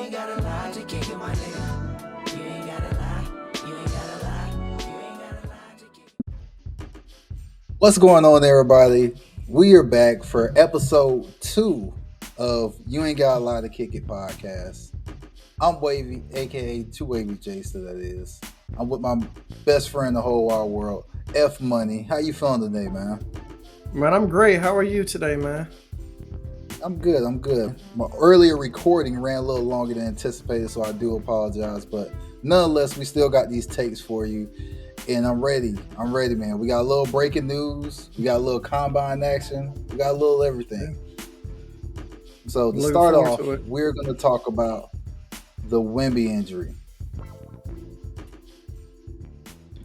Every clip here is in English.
ain't gotta lie to kick it, my nigga. You ain't gotta lie. You ain't gotta lie. You ain't gotta lie to kick it. What's going on, everybody? We are back for episode 2 of You Ain't Got a Lot to Kick It podcast. I'm Wavy, aka Two Wavy Jason. That is. I'm with my best friend in the whole wide world, F Money. How you feeling today, man? Man, I'm great. How are you today, man? I'm good. I'm good. My earlier recording ran a little longer than anticipated, so I do apologize. But nonetheless, we still got these takes for you, and I'm ready. I'm ready, man. We got a little breaking news. We got a little combine action. We got a little everything. So to Looking start forward off, to it. we're going to talk about the Wemby injury.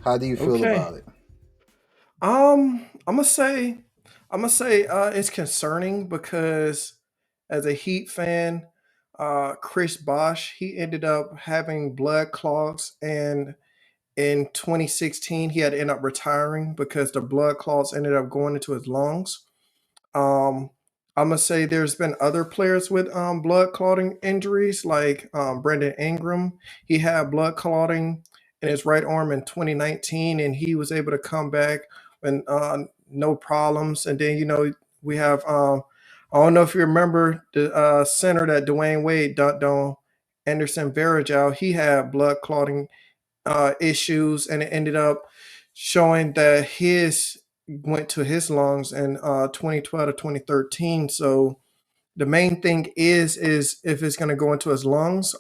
How do you feel Okay. about it? I'm gonna say it's concerning because as a Heat fan, Chris Bosh, he ended up having blood clots, and in 2016 he had to end up retiring because the blood clots ended up going into his lungs. Um, I'm gonna say there's been other players with blood clotting injuries, like Brandon Ingram. He had blood clotting in his right arm in 2019, and he was able to come back and no problems. And then we have I don't know if you remember the center that Dwayne Wade dunked on, Anderson Varejao. He had blood clotting issues, and it ended up showing that his went to his lungs in 2012 to 2013. So the main thing is if it's going to go into his lungs.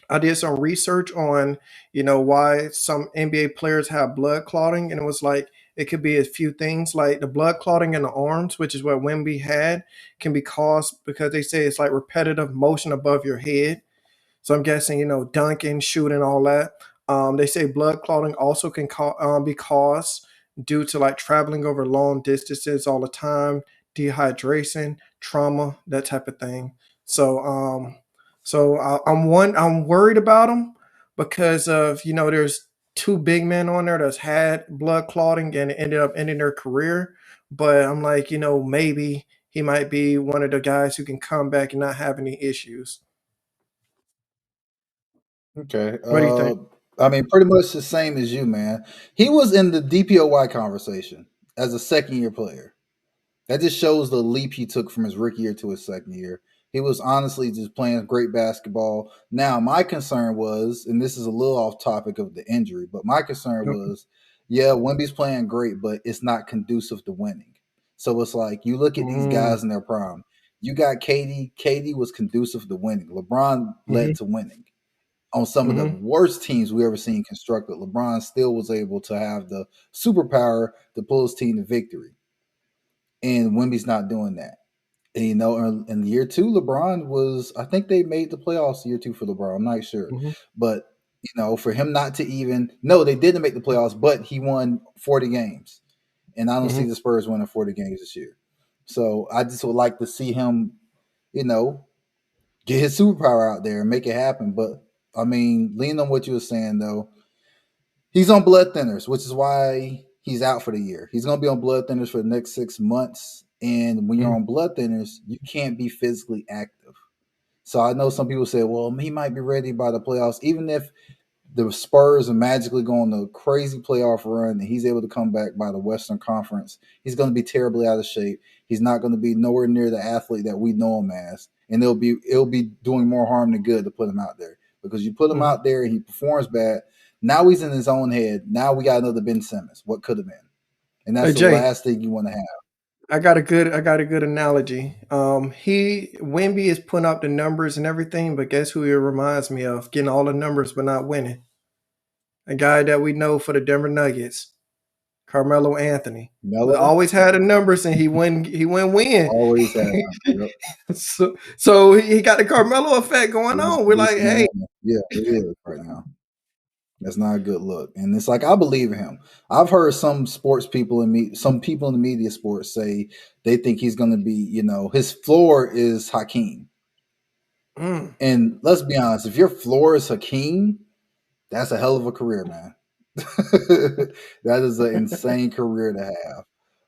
I did some research on why some NBA players have blood clotting, and it was like it could be a few things, like the blood clotting in the arms, which is what Wemby had, can be caused because they say it's like repetitive motion above your head. So I'm guessing, dunking, shooting, all that. They say blood clotting also can be caused due to like traveling over long distances all the time, dehydration, trauma, that type of thing. So, I'm worried about them because of there's two big men on there that's had blood clotting and it ended up ending their career. But I'm like, maybe he might be one of the guys who can come back and not have any issues. Okay. What do you think? I mean, pretty much the same as you, man. He was in the DPOY conversation as a second year player. That just shows the leap he took from his rookie year to his second year. He was honestly just playing great basketball. Now, my concern was, and this is a little off topic of the injury, but my concern Okay. was, yeah, Wemby's playing great, but it's not conducive to winning. So it's like you look at these Mm, guys in their prime. You got KD. KD was conducive to winning. LeBron led mhm, to winning. On some of the mhm, worst teams we ever seen constructed, LeBron still was able to have the superpower to pull his team to victory. And Wemby's not doing that. And, in year two, LeBron was, I think they made the playoffs year two for LeBron. I'm not sure. mhm, But, for him not to even, no, they didn't make the playoffs, but he won 40 games. And I don't see mhm. the Spurs winning 40 games this year. So I just would like to see him, you know, get his superpower out there and make it happen. But, I mean, leaning on what you were saying, though, he's on blood thinners, which is why he's out for the year. He's going to be on blood thinners for the next 6 months. And when you're Mhm. on blood thinners, you can't be physically active. So I know some people say, well, he might be ready by the playoffs. Even if the Spurs are magically going on a crazy playoff run and he's able to come back by the Western Conference, he's going to be terribly out of shape. He's not going to be nowhere near the athlete that we know him as. And it'll be doing more harm than good to put him out there. Because you put him Mhm. out there and he performs bad, now he's in his own head. Now we got another Ben Simmons. What could have been? And that's Hey the Jay, last thing you want to have. I got a good analogy. He Wemby is putting up the numbers and everything, but guess who he reminds me of? Getting all the numbers but not winning. A guy that we know for the Denver Nuggets, Carmelo Anthony. Melo Always had the numbers and he wouldn't win. always have. Yep. So he got the Carmelo effect going He's, on. We're he's like, hey, phenomenal. Yeah, it is right now. That's not a good look. And it's like I believe in him. I've heard some sports people some people in the media sports say they think he's going to be, his floor is Hakeem. mm, And let's be honest, if your floor is Hakeem, that's a hell of a career, man. That is an insane career to have.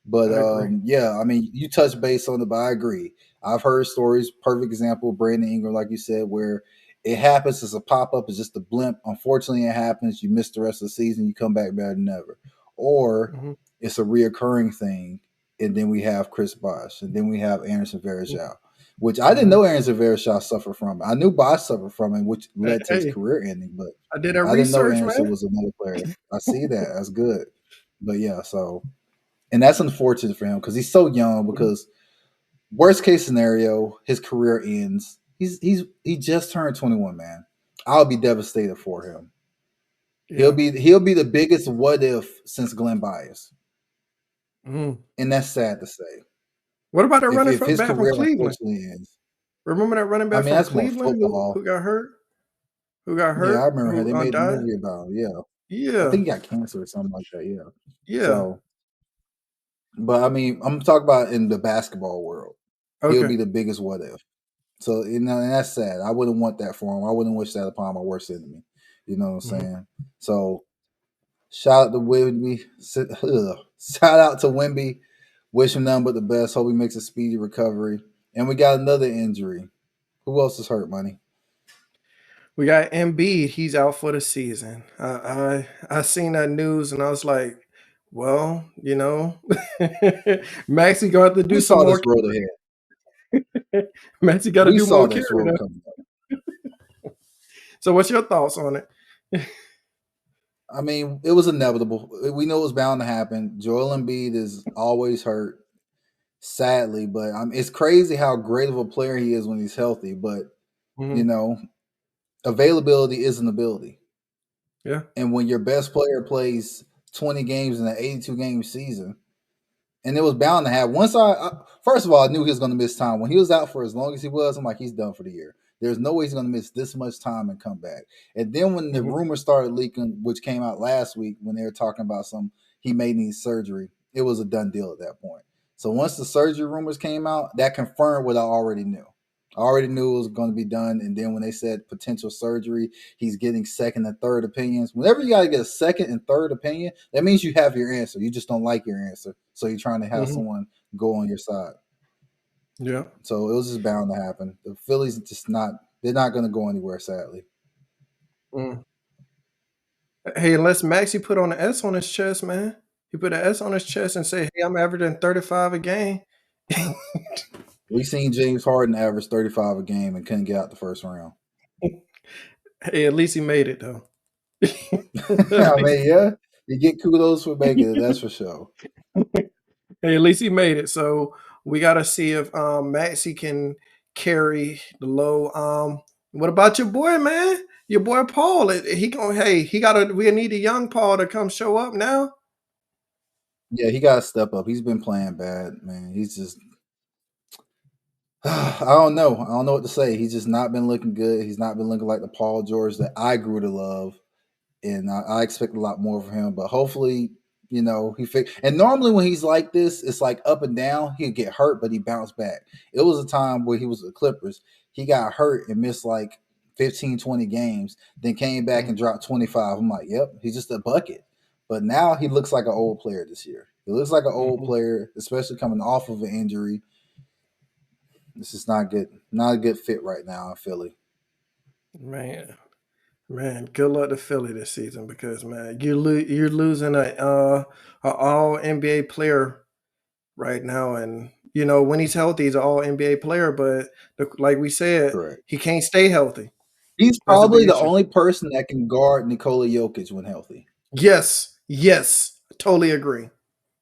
But I agree. yeah, I mean, you touch base on it, but I agree. I've heard stories. Perfect example, Brandon Ingram, like you said, where it happens as a pop up, it's just a blimp. Unfortunately, it happens. You miss the rest of the season, you come back better than ever. Or Mhm. it's a reoccurring thing, and then we have Chris Bosh, and then we have Anderson Varejao, which I didn't Mhm. know Anderson Varejao suffered from. I knew Bosh suffered from it, which led to his Hey, career ending, but I did that I didn't know research, Anderson man. was another player. I see that. That's good. But yeah, so and that's unfortunate for him because he's so young. Mhm. Because worst case scenario, his career ends. He just turned 21, man. I'll be devastated for him. Yeah. He'll be the biggest what if since Glenn Bias, Mhm. and that's sad to say. What about that running If his back from career Cleveland? unfortunately ends, Remember that running I back mean from that's more Cleveland who football. got hurt? Who got Yeah, I hurt? remember him. Who They made a died? movie about him. Yeah, I Yeah. think he got cancer or something like that. Yeah. Yeah. So, but I mean, I'm talking about in the basketball world. He'll Okay. be the biggest what if. So you know, and that's sad. I wouldn't want that for him. I wouldn't wish that upon my worst enemy. You know what I'm Mhm. saying? So shout out to Wemby. Shout out to Wemby. Wish him nothing but the best. Hope he makes a speedy recovery. And we got another injury. Who else is hurt, money? We got Embiid. He's out for the season. I seen that news and I was like, well, Maxie got to We do some saw more. this road ahead. Maxie got to We do saw more this carrying. road coming up. So, what's your thoughts on it? I mean, it was inevitable. We know it was bound to happen. Joel Embiid is always hurt, sadly, but it's crazy how great of a player he is when he's healthy. But you Mhm. know, availability is an ability. Yeah. And when your best player plays 20 games in an 82 game season, and it was bound to have. First of all, I knew he was going to miss time when he was out for as long as he was. I'm like, he's done for the year. There's no way he's going to miss this much time and come back. And then when the Mhm. rumors started leaking, which came out last week when they were talking about he may need surgery, it was a done deal at that point. So once the surgery rumors came out, that confirmed what I already knew. I already knew it was going to be done. And then when they said potential surgery, he's getting second and third opinions. Whenever you got to get a second and third opinion, that means you have your answer. You just don't like your answer. So you're trying to have Mhm. someone go on your side. Yeah. So it was just bound to happen. The Phillies they're not going to go anywhere, sadly. Mm. Hey, unless Maxie put on an S on his chest, man. He put an S on his chest and say, "Hey, I'm averaging 35 a game." We seen James Harden average 35 a game and couldn't get out the first round. Hey, at least he made it though. At I least, mean, yeah, you get kudos for making it, that's for sure. hey, at least he made it. So we gotta see if Maxie can carry the low. What about your boy, man? Your boy Paul. He going hey, he gotta we need a young Paul to come show up now. Yeah, he got to step up. He's been playing bad, man. He's just I don't know. I don't know what to say. He's just not been looking good. He's not been looking like the Paul George that I grew to love, and I expect a lot more from him. But hopefully, he fix. And normally when he's like this, it's like up and down. He'll get hurt, but he bounced back. It was a time where he was with the Clippers. He got hurt and missed like 15, 20 games, then came back Mm, and dropped 25. I'm like, yep, he's just a bucket. But now he looks like an old player this year. He looks like an old mhm. player, especially coming off of an injury. This is not good. Not a good fit right now in Philly. Man, man, good luck to Philly this season because man, you're losing a all NBA player right now, and when he's healthy, he's an all NBA player. But like we said, Correct. he can't stay healthy. He's That's the big probably the issue. only person that can guard Nikola Jokic when healthy. Yes, yes, totally agree.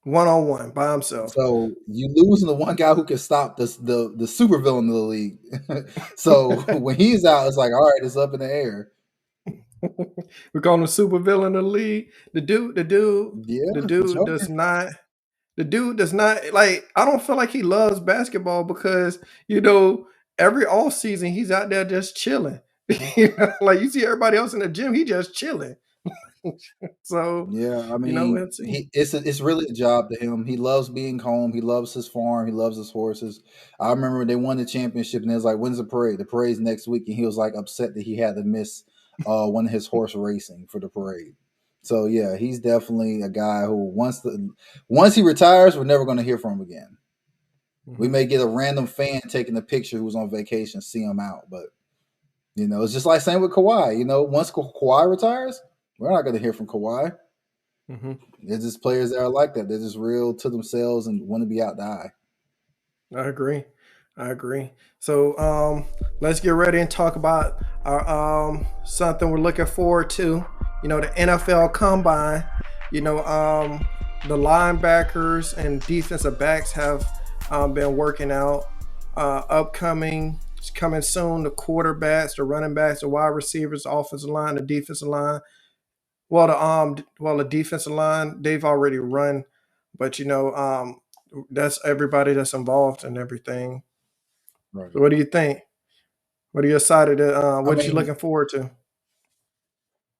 1-on-1 by himself. So you losing the one guy who can stop the super villain of the league. So when he's out, it's like, all right, it's up in the air. We call him super villain of the league. Yeah, The the dude does Joker. not. The dude does not like. I don't feel like he loves basketball because every off season he's out there just chilling. Like you see everybody else in the gym, he just chilling. So Yeah, I we'll mean, see. it's really a job to him. He loves being home. He loves his farm. He loves his horses. I remember they won the championship, and it was like, "When's the parade?" The parade's next week, and he was like upset that he had to miss one of his horse racing for the parade. So yeah, he's definitely a guy who once he retires, we're never going to hear from him again. We Mhm. may get a random fan taking a picture who's on vacation, see him out, but it's just like same with Kawhi. Once Kawhi retires, we're not going to hear from Kawhi. Mhm. There's just players that are like that. They're just real to themselves and want to be out to eye. I agree. I agree. So let's get ready and talk about our something we're looking forward to. The NFL Combine. The linebackers and defensive backs have been working out. It's coming soon. The quarterbacks, the running backs, the wide receivers, the offensive line, the defensive line. The defensive line they've already run, but that's everybody that's involved and everything. Right. So what do you think? What are you excited to? I What you mean, looking forward to?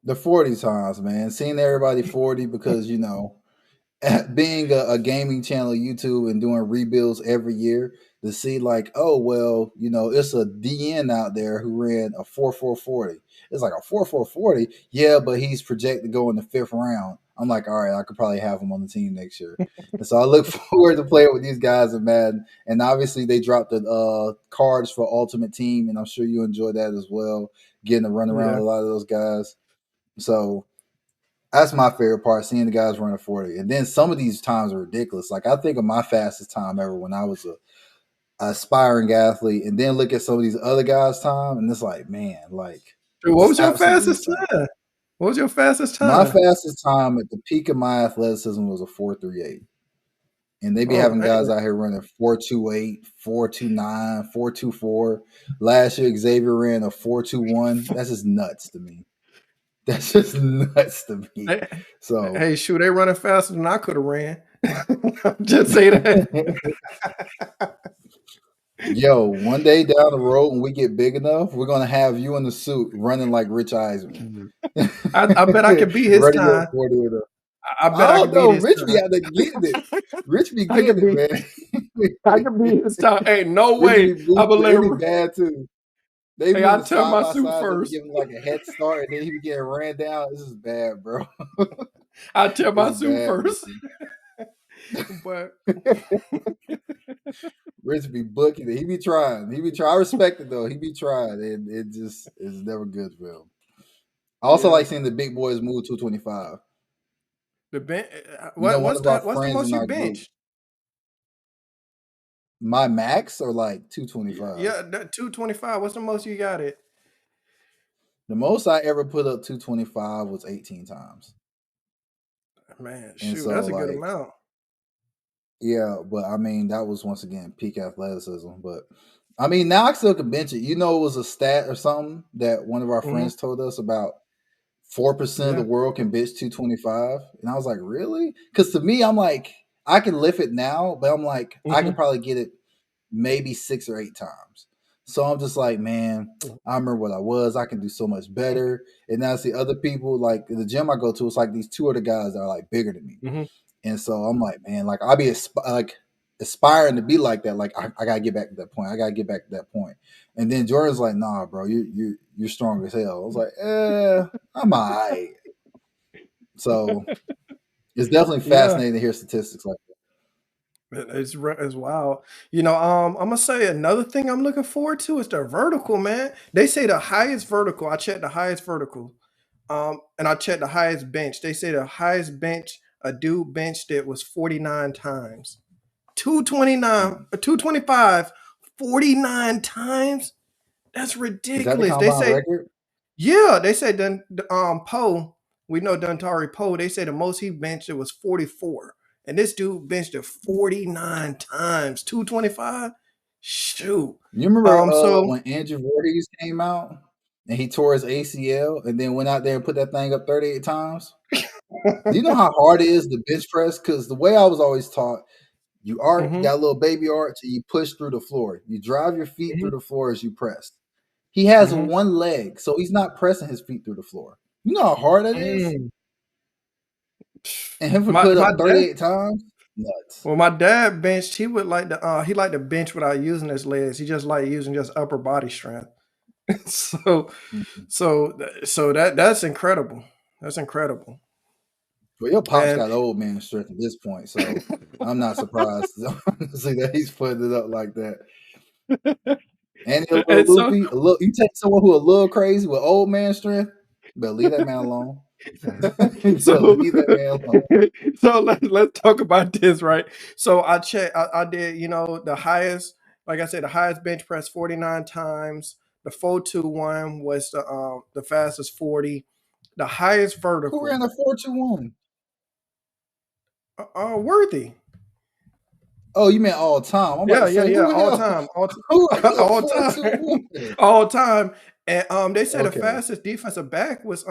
the 40 times, man. Seeing everybody 40 because, being a gaming channel YouTube and doing rebuilds every year to see like, oh well, it's a DN out there who ran a 4.440. It's like a 4.440, yeah, but he's projected to go in the 5th round. I'm like, all right, I could probably have him on the team next year. And so I look forward to playing with these guys in Madden. And obviously they dropped the cards for Ultimate Team, and I'm sure you enjoy that as well, getting to run around Yeah. with a lot of those guys. So that's my favorite part, seeing the guys run a 40. And then some of these times are ridiculous. Like I think of my fastest time ever when I was a aspiring athlete, and then look at some of these other guys' time, and it's like, man, like Dude, what just was your absolutely fastest insane. time? What was your fastest My time? fastest time at the peak of my athleticism was a 4.38. And they be Oh having man, guys out here running 4.28, 4.29, 4.24. Last year, Xavier ran a 4.21. That's just nuts to me. That's just nuts to me. hey, So hey, shoot, they running faster than I could have ran. Just say that. yo, one day down the road when we get big enough, we're gonna have you in the suit running like Rich Eisman. I bet I could beat his Running your time. 40 with a I bet I I don't could beat know. his Rich be time. out there getting it. Rich be I could getting it, be. man. I could beat his time. Hey, no Rich way. be I boosting. It be believe. bad too. They Hey, be in I the tell side my by suit side. They be first. giving like a head start, and then he be getting ran down. This is bad, bro. I tell This my is suit bad, first. Richie. But Rich be booking it. He be trying. He be trying. I respect it though. He be trying, and it just is never good for him. I also yeah, like seeing the big boys move 225. the bench. One of our What's the friends most in you our group, bench? my max are like 225. Yeah, 225. What's the most you got it? The most I ever put up 225 was 18 times. Man, And shoot, so that's a good like, amount. yeah, but I mean that was once again peak athleticism. But I mean now I still can bench it. It was a stat or something that one of our Hmm. friends told us about 4% of the Yeah. world can bench 225. And I was like, really? Because to me, I'm like, I can lift it now, but I'm like, I could Hmm. probably get it maybe 6 or 8 times. So I'm just like, man, I remember what I was. I can do so much better. And now I see other people like the gym I go to. It's like these two other guys that are like bigger than me. Hmm. And so I'm like, man, like I'll be like aspiring to be like that. Like I gotta get back to that point. I gotta get back to that point. And then Jordan's like, nah, bro, you're strong as hell. I was like, I'm alright. So it's definitely Yeah. fascinating to hear statistics like that. It's wild. I'm gonna say another thing I'm looking forward to is the vertical, man. They say the highest vertical. I checked the highest vertical. And I checked the highest bench. They say the highest bench a dude benched it was 49 times. 229, Mm. 225, 49 times. That's Is that the ridiculous. They combine say, record? yeah, they said Poe, we know Duntari Poe, they say the most he benched it was 44. And this dude benched it 49 times. 225? Shoot. You remember So when Andrew Voorhees came out and he tore his ACL and then went out there and put that thing up 38 times? Do you know how hard it is to bench press? Because the way I was always taught, you mhm, got a little baby arch and you push through the floor. You drive your feet mhm, through the floor as you press. He has mhm. one leg, so he's not pressing his feet through the floor. You know how hard that is? Mm. And him to My put my up dad 38 times? Nuts. Well, my dad benched. He liked to bench without using his legs. He just liked using just upper body strength. so Mhm. so that's incredible. That's incredible. Well, your pops And got old man strength at this point, so I'm not surprised honestly that he's putting it up like that. And a little and so loopy, you take someone who a little crazy with old man strength, but leave that man alone. You better so leave that man alone. so let's talk about this, right? So I did, the highest, like I said, the highest bench press 49 times. The 4-2-1 was the fastest 40. The highest Who vertical, ran a 4.21? Worthy. Oh, you meant all time. I'm about Yeah, to yeah, say, yeah. who the All hell? time, Who ran a all time, 4.21? all time. And they said the Okay. fastest defensive back was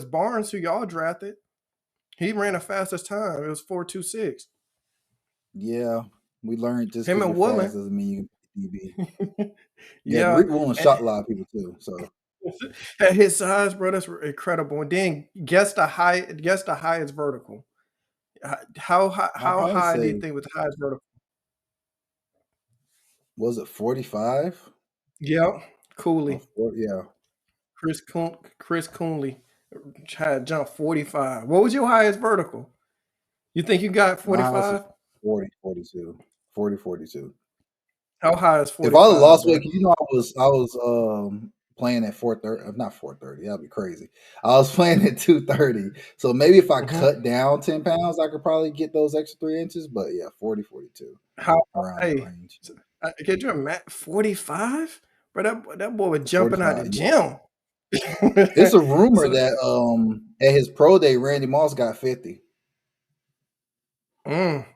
Barnes, who y'all drafted. He ran the fastest time. It was 4.26. Yeah, we learned just Him because and you're fast Woolen. doesn't mean you can be DB. Yeah, Yeah, Rick Woolen and shot a lot of people too. So at his size, bro, that's incredible. And then guess the highest vertical. I How probably high do you say, think was the highest vertical? was it 45? Yep, Or Cooley, 40, yeah, Chris Cooley had jumped 45. What was your highest vertical? You think you got my house 45? is 40, 42, 40, 42. How high is If I would have 45, lost bro? weight, 'cause I was playing at 4:30, not 4:30. That'd be crazy. I was playing at 2:30. So maybe if I Mhm. cut down 10 pounds, I could probably get those extra 3 inches. But yeah, 40, 42, How around that hey, range. get you a mat 45? Bro, that boy was jumping out the 45. gym. It's a rumor So that at his pro day, Randy Moss got 50. mm.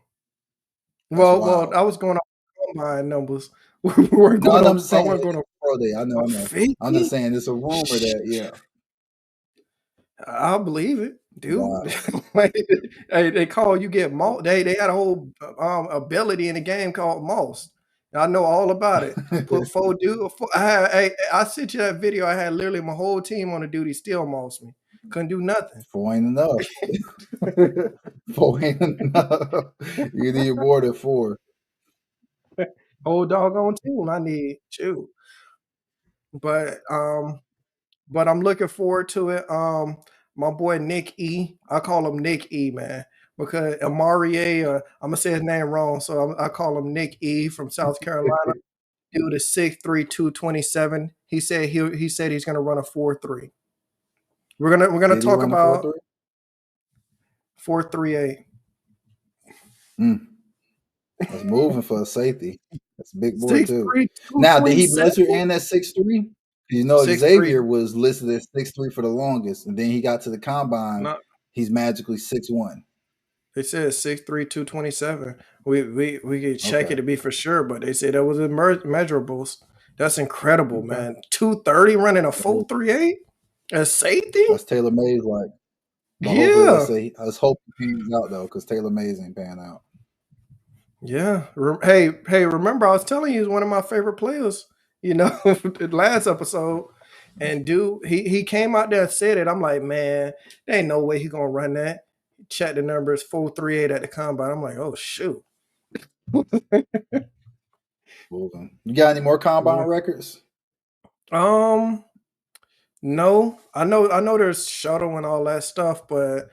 That's Well, wild. I was going off combine numbers. We weren't No, going no, I'm on. just I saying wasn't at going his on pro day. I know, a I know. I'm just 50. saying it's a rumor that yeah. I'll believe it, dude. Wow. Like, hey, they call you get moss. They had a whole ability in the game called moss. I know all about it. Put four dude. I sent you that video. I had literally my whole team on the duty still moss me. Couldn't do nothing. 4 ain't enough. 4 ain't enough. You need more than 4. Whole doggone team. I need you. But I'm looking forward to it. My boy Nick E. I call him Nick E, man, because Amari, I'm gonna say his name wrong, so I call him Nick E from South Carolina. Dude is 6'3", 227. He said he's gonna run a 4.3. We're gonna Did he talk run a about 4.3? 4.38. Mm, that's moving for a safety. That's a big boy too. 6'3", Now, did he 227. measure in at 6'3"? You know, 6'3". Xavier was listed at 6'3" for the longest, and then he got to the combine. No, He's magically 6'1". they said 6'3", 227. We could check it Okay. to be for sure, but they said that was in measurables. That's incredible, Okay. man. 230 running a That is- 4.38 as safety? That's Taylor Mays like. But hopefully, Yeah. let's hope he pans out though, because Taylor Mays ain't pan out. Yeah. Hey, remember I was telling you he's one of my favorite players, the last episode. And dude, he came out there and said it. I'm like, man, there ain't no way he gonna run that. Check the numbers, 4.38 at the combine. I'm like, oh shoot. Moving. You got any more combine Yeah. records? No. I know there's shuttle and all that stuff, but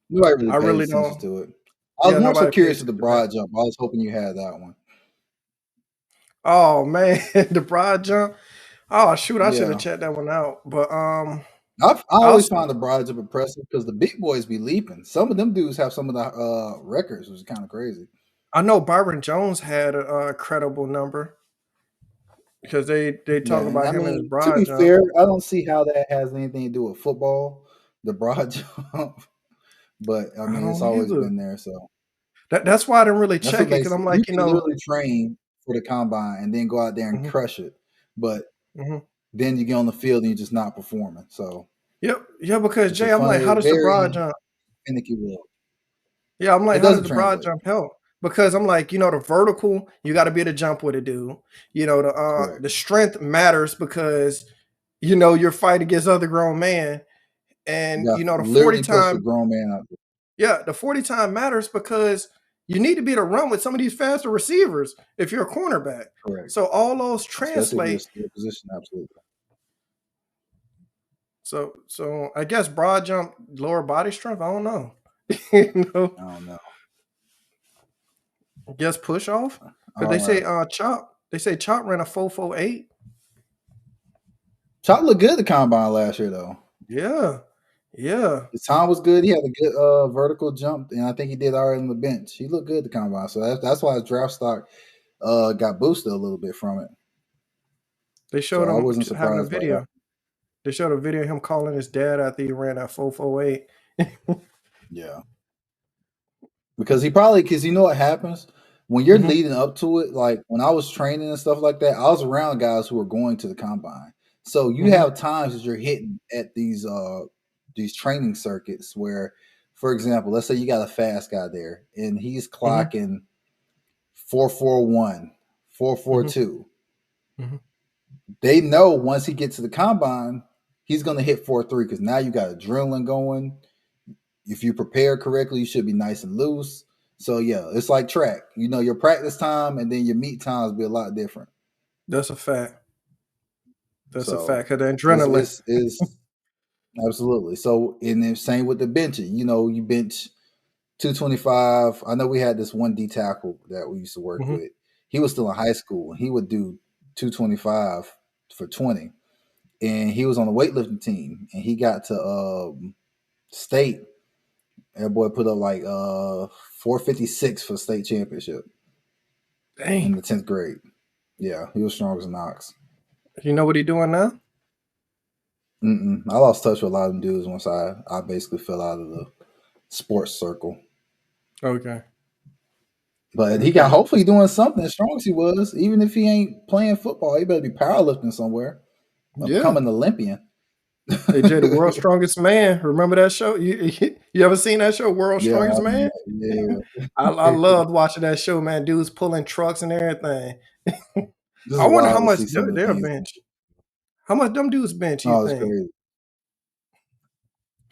Nobody really I pays really attention don't. to it. I was Yeah, more so nobody curious pays with the attention to that. broad jump. I was hoping you had that one. Oh man, the broad jump. Oh shoot, I should have Yeah. checked that one out. But I I'll always find the broad jump impressive because the big boys be leaping. Some of them dudes have some of the records, which is kind of crazy. I know Byron Jones had a credible number because they Yeah, talk and about I him and his mean, to be broad jump. fair, I don't see how that has anything to do with football, the broad jump. But I I mean, it's don't always either. been there. So That's why I didn't really that's what check it because makes it. I'm You like, can literally train for the combine and then go out there and mhm, crush it. But mhm. then you get on the field and you're just not performing. So Yep, yeah. Because it's a Jay, I'm like, funny, how does the broad very jump? finicky world. Yeah, I'm It like, how does doesn't the broad translate. jump help? Because I'm like, the vertical, you got to be able to jump with it, dude. Correct. The strength matters because you're fighting against other grown man, You and got to the 40 literally push a time, grown man out there. yeah, the 40 time matters because you need to be able to run with some of these faster receivers if you're a cornerback. Correct. So all those Especially if you're translate. a skill position. Absolutely. So I guess broad jump, lower body strength. I don't know. You know, I don't know. I guess push off because All they say right. Chop. They say Chop ran a 4.48. Chop looked good the combine last year though. Yeah, yeah. His time was good. He had a good vertical jump, and I think he did all right on the bench. He looked good the combine, so that's why his draft stock got boosted a little bit from it. They So showed I him wasn't having a surprised by that. video. They showed a video of him calling his dad after he ran that 4.48. Yeah, because you know what happens when you're Mhm, leading up to it. Like when I was training and stuff like that, I was around guys who were going to the combine. So you mhm, have times that you're hitting at these training circuits where, for example, let's say you got a fast guy there and he's mhm, clocking 441, four four mhm, two. mhm. They know once he gets to the combine, he's going to hit 4.3 because now you got adrenaline going. If you prepare correctly, you should be nice and loose. So yeah, it's like track. You know, your practice time and then your meet times be a lot different. That's a fact. That's a So fact. Cause the it's adrenaline. it's, it's absolutely. So and then same with the benching. You know, you bench 225. I know we had this one D tackle that we used to work Mhm, with. He was still in high school and he would do 225 for 20. And he was on the weightlifting team and he got to state. That boy put up like 456 for state championship in dang. the 10th grade. Yeah, he was strong as an ox. You know what he doing now? I lost touch with a lot of them dudes once I basically fell out of the sports circle. Okay. But he got Okay. hopefully doing something as strong as he was. Even if he ain't playing football, he better be powerlifting somewhere or Yeah. become an Olympian. AJ, the world's strongest man. Remember that show? You ever seen that show, World's Yeah, Strongest Man? yeah. I loved watching that show, man. Dudes pulling trucks and everything. This is I wonder how wild to much see some of the their things. bench. How much them dudes bench, you Oh, it's think? crazy.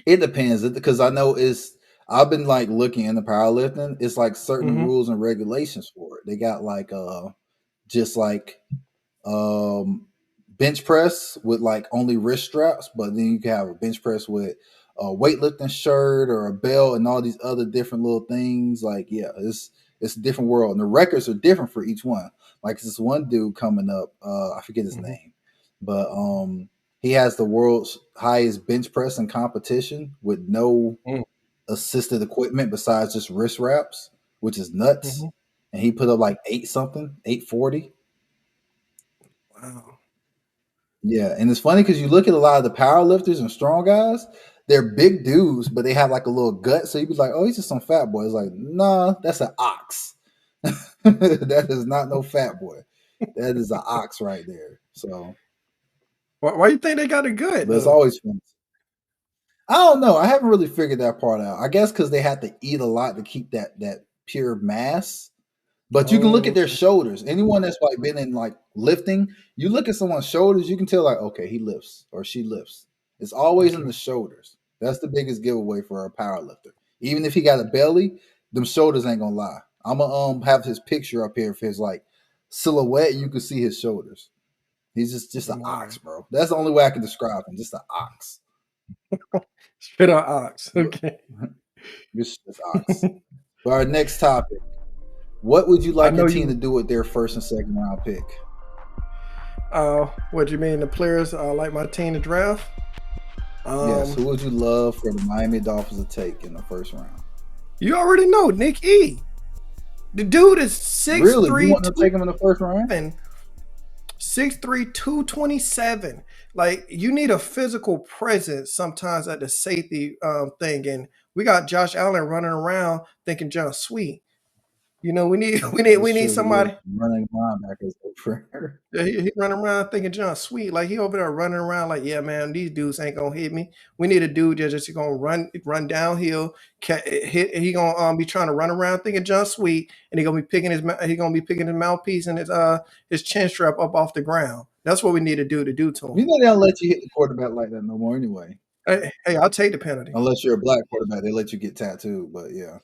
It depends because I know it's. I've been like looking into powerlifting. It's like certain Mhm, rules and regulations for it. They got like just like um bench press with like only wrist straps, but then you can have a bench press with a weightlifting shirt or a belt and all these other different little things. Like yeah, it's a different world, and the records are different for each one. Like this one dude coming up, I forget his mhm, name, but he has the world's highest bench press in competition with no mm, assisted equipment besides just wrist wraps, which is nuts. mhm. And he put up like 8 something, 840. Wow. Yeah, and it's funny because you look at a lot of the power lifters and strong guys, they're big dudes, but they have like a little gut. So you'd be like, oh, he's just some fat boy. It's like, nah, that's an ox. That is not no fat boy. That is an ox right there. So, Why you think they got it good but it's though? always fun. I don't know. I haven't really figured that part out. I guess because they have to eat a lot to keep that pure mass. But you can look Oh, at their okay. shoulders. Anyone that's like been in like lifting, you look at someone's shoulders, you can tell like, okay, he lifts or she lifts. It's always in Okay. the shoulders. That's the biggest giveaway for a power lifter. Even if he got a belly, them shoulders ain't gonna lie. I'm gonna have his picture up here for his like silhouette. You can see his shoulders. He's just an Wow. ox, bro. That's the only way I can describe him. Just an ox. Straight on ox. But Okay. just ox. For our next topic, what would you I like your know team to you. do with their first and second round pick? What you mean? The players like my team to draft? Yes. Um, Who would you love for the Miami Dolphins to take in the first round? you already know Nick E. The dude is six Really? You three want to two take him in the first round? seven. 6'3", 227. Like you need a physical presence sometimes at the safety thing, and we got Josh Allen running around thinking John Sweet. You know, we need That's we need true. He is somebody. running linebackers over. Yeah, he running around thinking John Sweet, like he over there running around like, yeah, man, these dudes ain't gonna hit me. We need a dude that's just gonna run downhill. Hit. He gonna be trying to run around thinking John Sweet, and he gonna be picking his mouthpiece and his chin strap up off the ground. That's what we need to do to him. You know they don't let you hit the quarterback like that no more anyway. Hey, I'll take the penalty. Unless you're a black quarterback, they let you get tattooed. But yeah.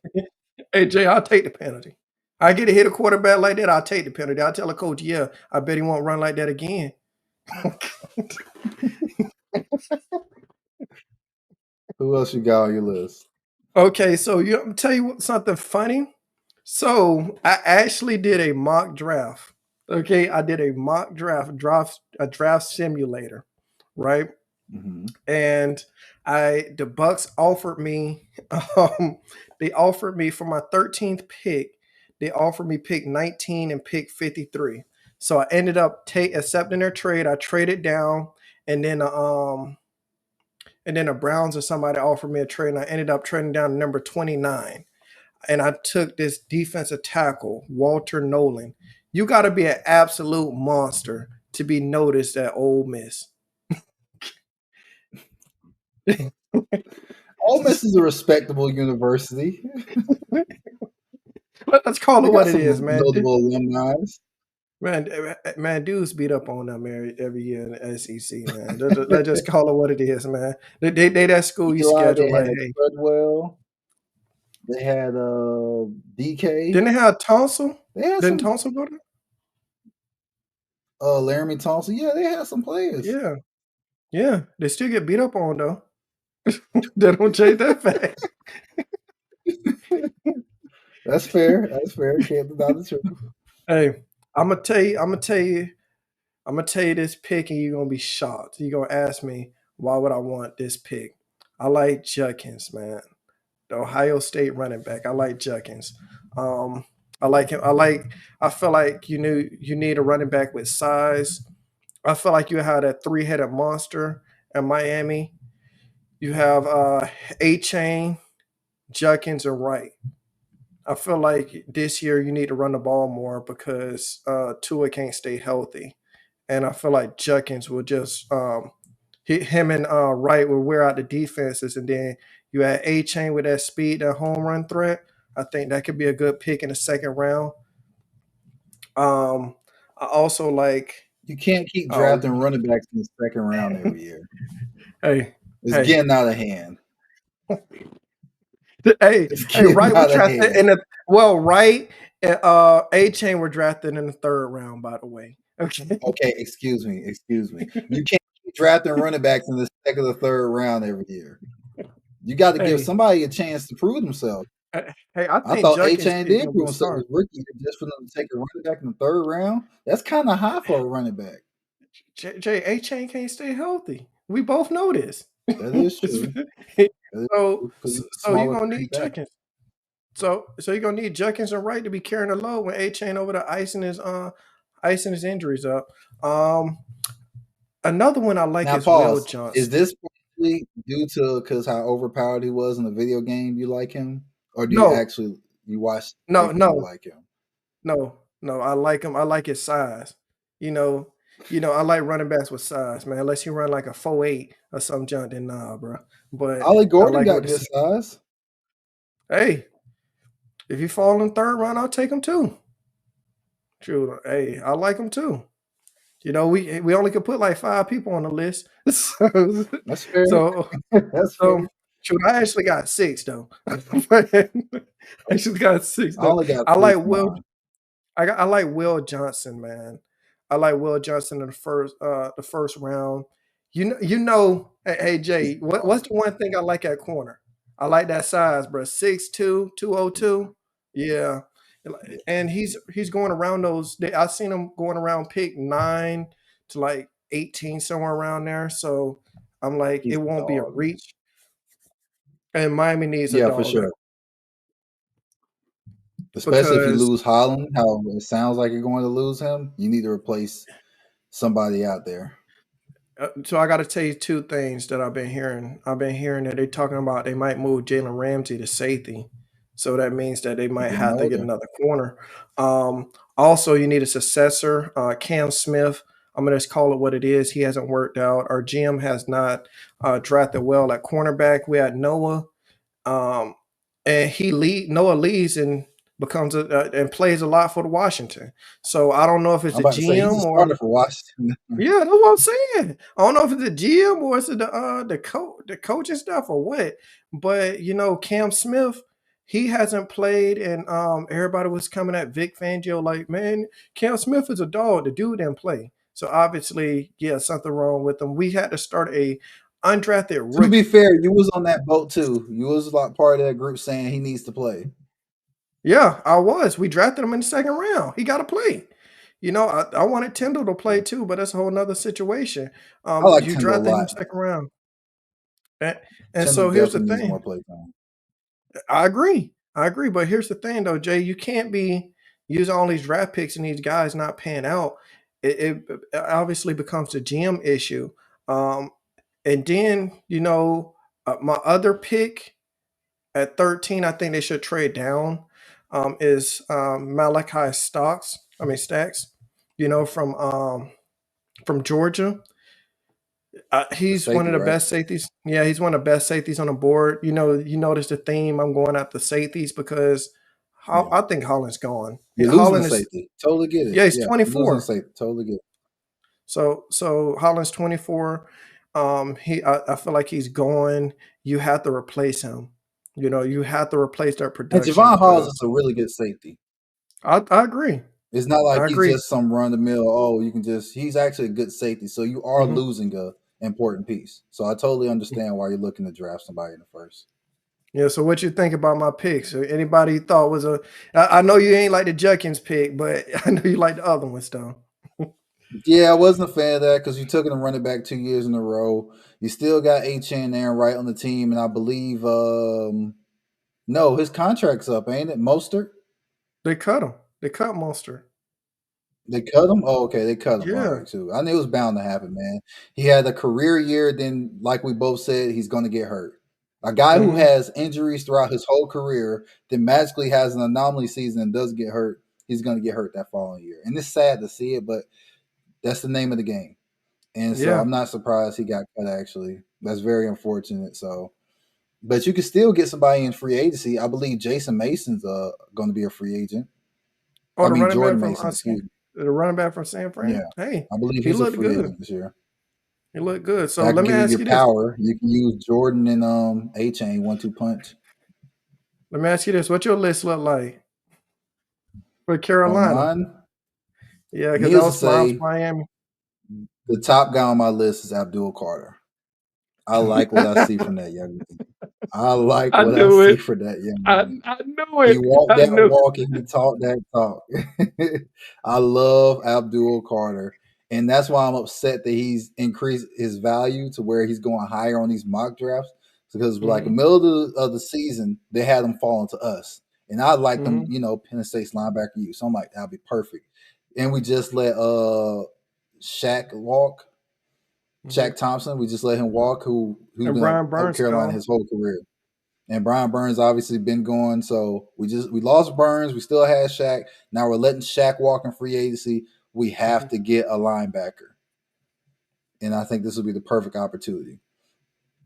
Hey Jay, I'll take the penalty. I get to hit a quarterback like that, I'll take the penalty. I'll tell a coach, yeah, I bet he won't run like that again. Who else you got on your list? Okay, so I'm gonna tell you something funny. So I actually did a mock draft. Okay, I did a mock a draft simulator, right? Mm-hmm. And the Bucks offered me um they offered me for my 13th pick, they offered me pick 19 and pick 53. So I ended up accepting their trade. I traded down, and then the Browns or somebody offered me a trade, and I ended up trading down to number 29. And I took this defensive tackle, Walter Nolan. You got to be an absolute monster to be noticed at Ole Miss. Ole Miss is a respectable university. Let's call They it got what it some is, man. notable alumni. Man, dudes beat up on them every year in the SEC, man. Let's just call it what it is, man. They that school you Eli, they schedule had like, hey. Treadwell. They had DK. Didn't they have Tonsil? They had Didn't some Tonsil go there? Laramie Thompson. Yeah, they had some players. Yeah. Yeah. They still get beat up on though. They don't change that fact. That's fair. That's fair. Can't deny the truth. Hey, I'm gonna tell you this pick, and you're gonna be shocked. You're gonna ask me why would I want this pick? I like Judkins, man. The Ohio State running back. I like Judkins. I like him. I feel like you need a running back with size. I feel like you have that three-headed monster in Miami. You have A Chain, Judkins, and Wright. I feel like this year you need to run the ball more because Tua can't stay healthy, and I feel like Judkins will just hit him and Wright will wear out the defenses, and then you add A Chain with that speed, that home run threat. I think that could be a good pick in the second round. I also like. You can't keep Uh, drafting running backs in the second round every year. hey, It's hey, getting out of hand. hey, It's hey! getting Wright was out of drafted hand. Wright and A Chain were drafted in the third round, by the way. Okay. Okay, excuse me. You can't keep drafting running backs in the second or third round every year. You got to give Hey, somebody a chance to prove themselves. hey! I I think thought A Judkins Chain is did gonna be prove a himself star. as rookie just for them to take a running back in the third round. That's kind of high for a running back. A Chain can't stay healthy. We both know this. That is true. That is so true because he's a so you're smaller gonna frame need back. Judkins. So you're gonna need Judkins and Wright to be carrying the load when A Chain over there icing his injuries up. Um, Another one I like Now, is Will pause. Is Johnson. this partly due to because how overpowered he was in the video game? You like him, or do you No, actually you watch no, tape and you no, like him? no. I like him. I like his size. You know, I like running backs with size, man. Unless you run like a 4.8 or some junk, then nah, bro. But Ollie I Gordon like him got with good his. size. Hey, if you fall in third round, I'll take him too. True. Hey, I like him too. We only could put like 5 people on the list. so, That's fair. so That's fair. shoot, I actually got 6 though. I actually got 6 I though. only got I 3 like for Will. mine. I like Will Johnson, man. I like Will Johnson in the first round. Hey Jay, what's the one thing I like at corner? I like that size, bro. 6'2", 202. Yeah. And he's going around I've seen him going around pick 9 to like 18, somewhere around there. So I'm like, it He's a won't be a dog. reach. And Miami needs a Yeah, for dog sure. Especially if you because lose Holland, how it sounds like you're going to lose him, you need to replace somebody out there. so I got to tell you 2 things that I've been hearing. I've been hearing that they're talking about they might move Jalen Ramsey to safety, so that means that they might Getting have to get older. another corner. Also, you need a successor, Cam Smith. I'm gonna just call it what it is. He hasn't worked out. Our GM has not drafted well at cornerback. We had Noah, um, and Noah leaves and and plays a lot for the Washington. So I don't know if it's I'm the about to say he's a GM or starter for Washington. yeah, that's what I'm saying. I don't know if it's the GM or is it the coaching stuff or what. But Cam Smith, he hasn't played, and everybody was coming at Vic Fangio like, man, Cam Smith is a dog. The dude didn't play. So obviously, yeah, something wrong with him. We had to start undrafted To be rookie. fair, you was on that boat too. You was like part of that group saying he needs to play. Yeah, I was. We drafted him in the second round. He got to play. I wanted Tyndall to play too, but that's a whole nother situation. I like You Tyndall a drafted him lot. second round, and Tyndall so here's the definitely needs thing. more play time. I agree. I agree. But here's the thing, though, Jay. You can't be using all these draft picks and these guys not paying out. It obviously becomes a GM issue. Um, and then, my other pick at 13, I think they should trade down, is Malachi Stocks. I mean, Stacks, from Georgia. The He's one of safety, the right? best safeties. Yeah, he's one of the best safeties on the board. You notice the theme. I'm going after safeties because Yeah. I think Holland's gone. You're losing a Holland is, safety. Totally get it. yeah, he's Yeah, you're losing a 24. safety. Totally get it. So Holland's 24. I feel like he's going. You have to replace him. You have to replace that And production Javon Hollis because is a really good safety. I agree. It's not like I he's agree. just some run the mill. Oh, you can just. He's actually a good safety. So you are hmm losing a important piece. So I totally understand why you're looking to draft somebody in the first. Yeah. So what you think about my picks? Or anybody you thought was a? I know you ain't like the Judkins pick, but I know you like the other ones though. Yeah, I wasn't a fan of that because you took him to running back 2 years in a row. You still got Achane there right on the team, and I believe no, his contract's up, ain't it? Mostert? They cut him. They cut Monster. They cut him? Oh, okay, they cut him. All Yeah. right, too. I knew it was bound to happen, man. He had a career year, then, like we both said, he's going to get hurt. A guy who hmm has injuries throughout his whole career, then magically has an anomaly season and does get hurt, he's going to get hurt that following year. And it's sad to see it, but that's the name of the game. And so Yeah. I'm not surprised he got cut, actually. That's very unfortunate. So, but you can still get somebody in free agency. I believe Jason Mason's going to be a free agent. Oh, I the mean, running back Jordan from Mason, excuse me. the running back from San Yeah. Fran. Hey, I believe he he's a looked free good. agent this year. He looked good. So That can let me give you ask your you this. power. You can use Jordan and A-Chain 1-2 punch. Let me ask you this. What your list look like for On Carolina? mine, Yeah, because needless to I was say, Miami. the top guy on my list is Abdul Carter. I like what I see from that young man. I like I what I knew see it. for that young I man. I knew He it. walked I that knew. walk and he talked that talk. I love Abdul Carter. And that's why I'm upset that he's increased his value to where he's going higher on these mock drafts. Because like the hmm middle of the season, they had him falling to us. And I like them, hmm Penn State's linebacker you. So I'm like, that'll be perfect. And we just let Shaq walk. hmm Shaq Thompson, we just let him walk, who's And been Brian up Burns Carolina gone. his whole career. And Brian Burns obviously been going. So we lost Burns. We still had Shaq. Now we're letting Shaq walk in free agency. We have hmm to get a linebacker. And I think this will be the perfect opportunity.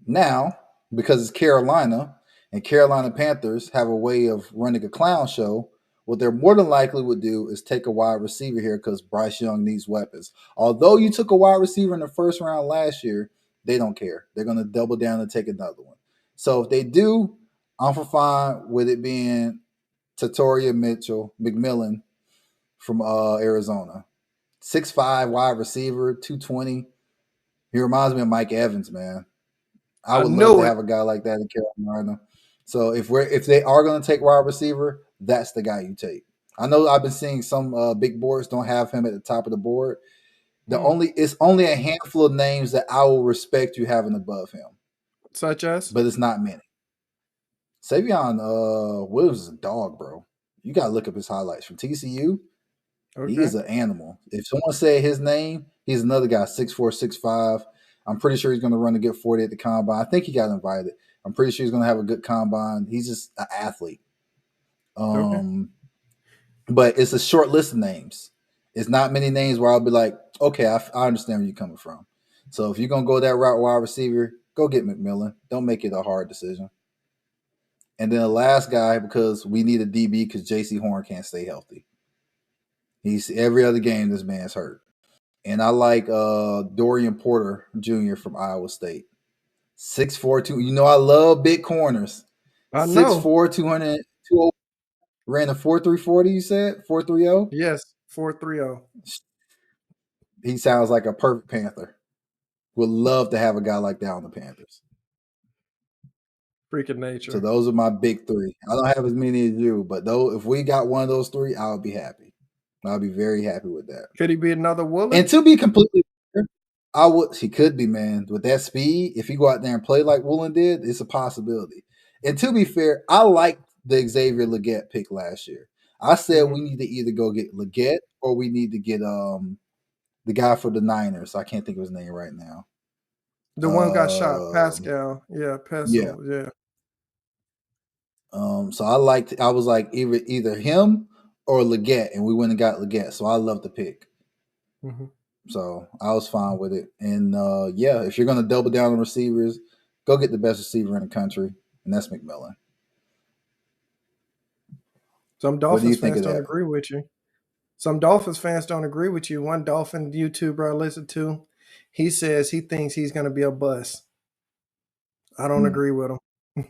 Now, because it's Carolina and Carolina Panthers have a way of running a clown show, what they're more than likely would do is take a wide receiver here because Bryce Young needs weapons. Although you took a wide receiver in the first round last year, they don't care. They're going to double down and take another one. So if they do, I'm for fine with it being Tatoria McMillan from Arizona. 6'5" wide receiver, 220. He reminds me of Mike Evans, man. I I would love to knew it. have a guy like that in Carolina. So if they are going to take wide receiver, that's the guy you take. I know I've been seeing some big boards don't have him at the top of the board. Hmm. It's only a handful of names that I will respect you having above him, Such as but it's not many. Savion Williams is a dog, bro. You gotta look up his highlights from TCU. He okay. is an animal. If someone said his name, he's another guy, 6'4", 6'5". I'm pretty sure he's going to run a good 40 at the combine. I think he got invited. I'm pretty sure he's going to have a good combine. He's just an athlete. Okay. But it's a short list of names. It's not many names where I'll be like, okay, I understand where you're coming from. So if you're going to go that route wide receiver, go get McMillan. Don't make it a hard decision. And then the last guy, because we need a DB because JC Horn can't stay healthy. He's every other game this man's hurt. And I like Dorian Porter Jr. from Iowa State. 6'4", 2. You know I love big corners. I know. 6'4", 200, ran a 4.340. You said 4.30. Yes. 430. He sounds like a perfect Panther. Would love to have a guy like that on the Panthers. Freaking So nature. those are my big three. I don't have as many as you, but though if we got one of those three, I'll be happy. I'll be very happy with that. Could he be another Woolen? And to be completely fair, I would. He could be, man, with that speed. If he go out there and play like Woolen did, it's a possibility. And to be fair, I liked the Xavier Legette pick last year. I said we need to either go get Legette or we need to get the guy for the Niners. I can't think of his name right now. The one got shot, Pascal. Yeah, Yeah. Peso. Yeah. So I was like either him or Legette, and we went and got Legette. So I love the pick. Mm-hmm. So I was fine with it. And yeah, if you're gonna double down on receivers, go get the best receiver in the country, and that's McMillan. Some What do you Dolphins think fans of don't that? agree with you. Some Dolphins fans don't agree with you. One Dolphin YouTuber I listen to, he says he thinks he's going to be a bust. I don't agree with him.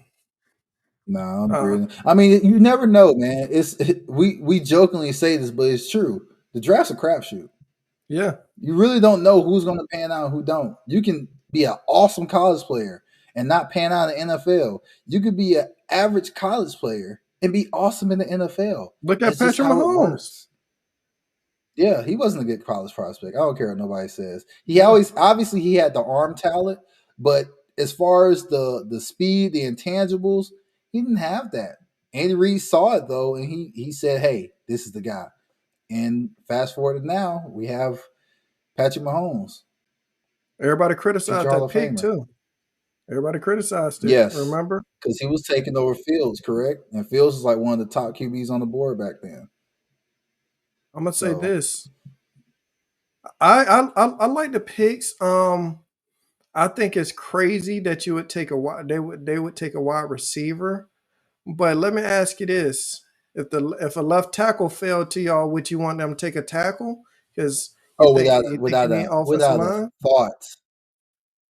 No, I'm agreeing. I mean, you never know, man. We jokingly say this, but it's true. The draft's a crapshoot. Yeah. You really don't know who's going to pan out and who don't. You can be an awesome college player and not pan out in the NFL. You could be an average college player and be awesome in the NFL. Look at That's just Patrick how it Mahomes. works. Yeah, he wasn't a good college prospect. I don't care what nobody says. He obviously he had the arm talent, but as far as the speed, the intangibles, he didn't have that. Andy Reid saw it though, and he said, "Hey, this is the guy." And fast forward to now, we have Patrick Mahomes, Everybody future criticized Hall that of pick Famer. too. Everybody criticized it. Yes, Remember? because he was taking over Fields, correct? And Fields was like one of the top QBs on the board back then. I'm gonna say So this. I like the picks. I think it's crazy that you would take a wide. They would take a wide receiver. But let me ask you this: if a left tackle failed to y'all, would you want them to take a tackle? Because without you think you without need a offensive without a line? thought,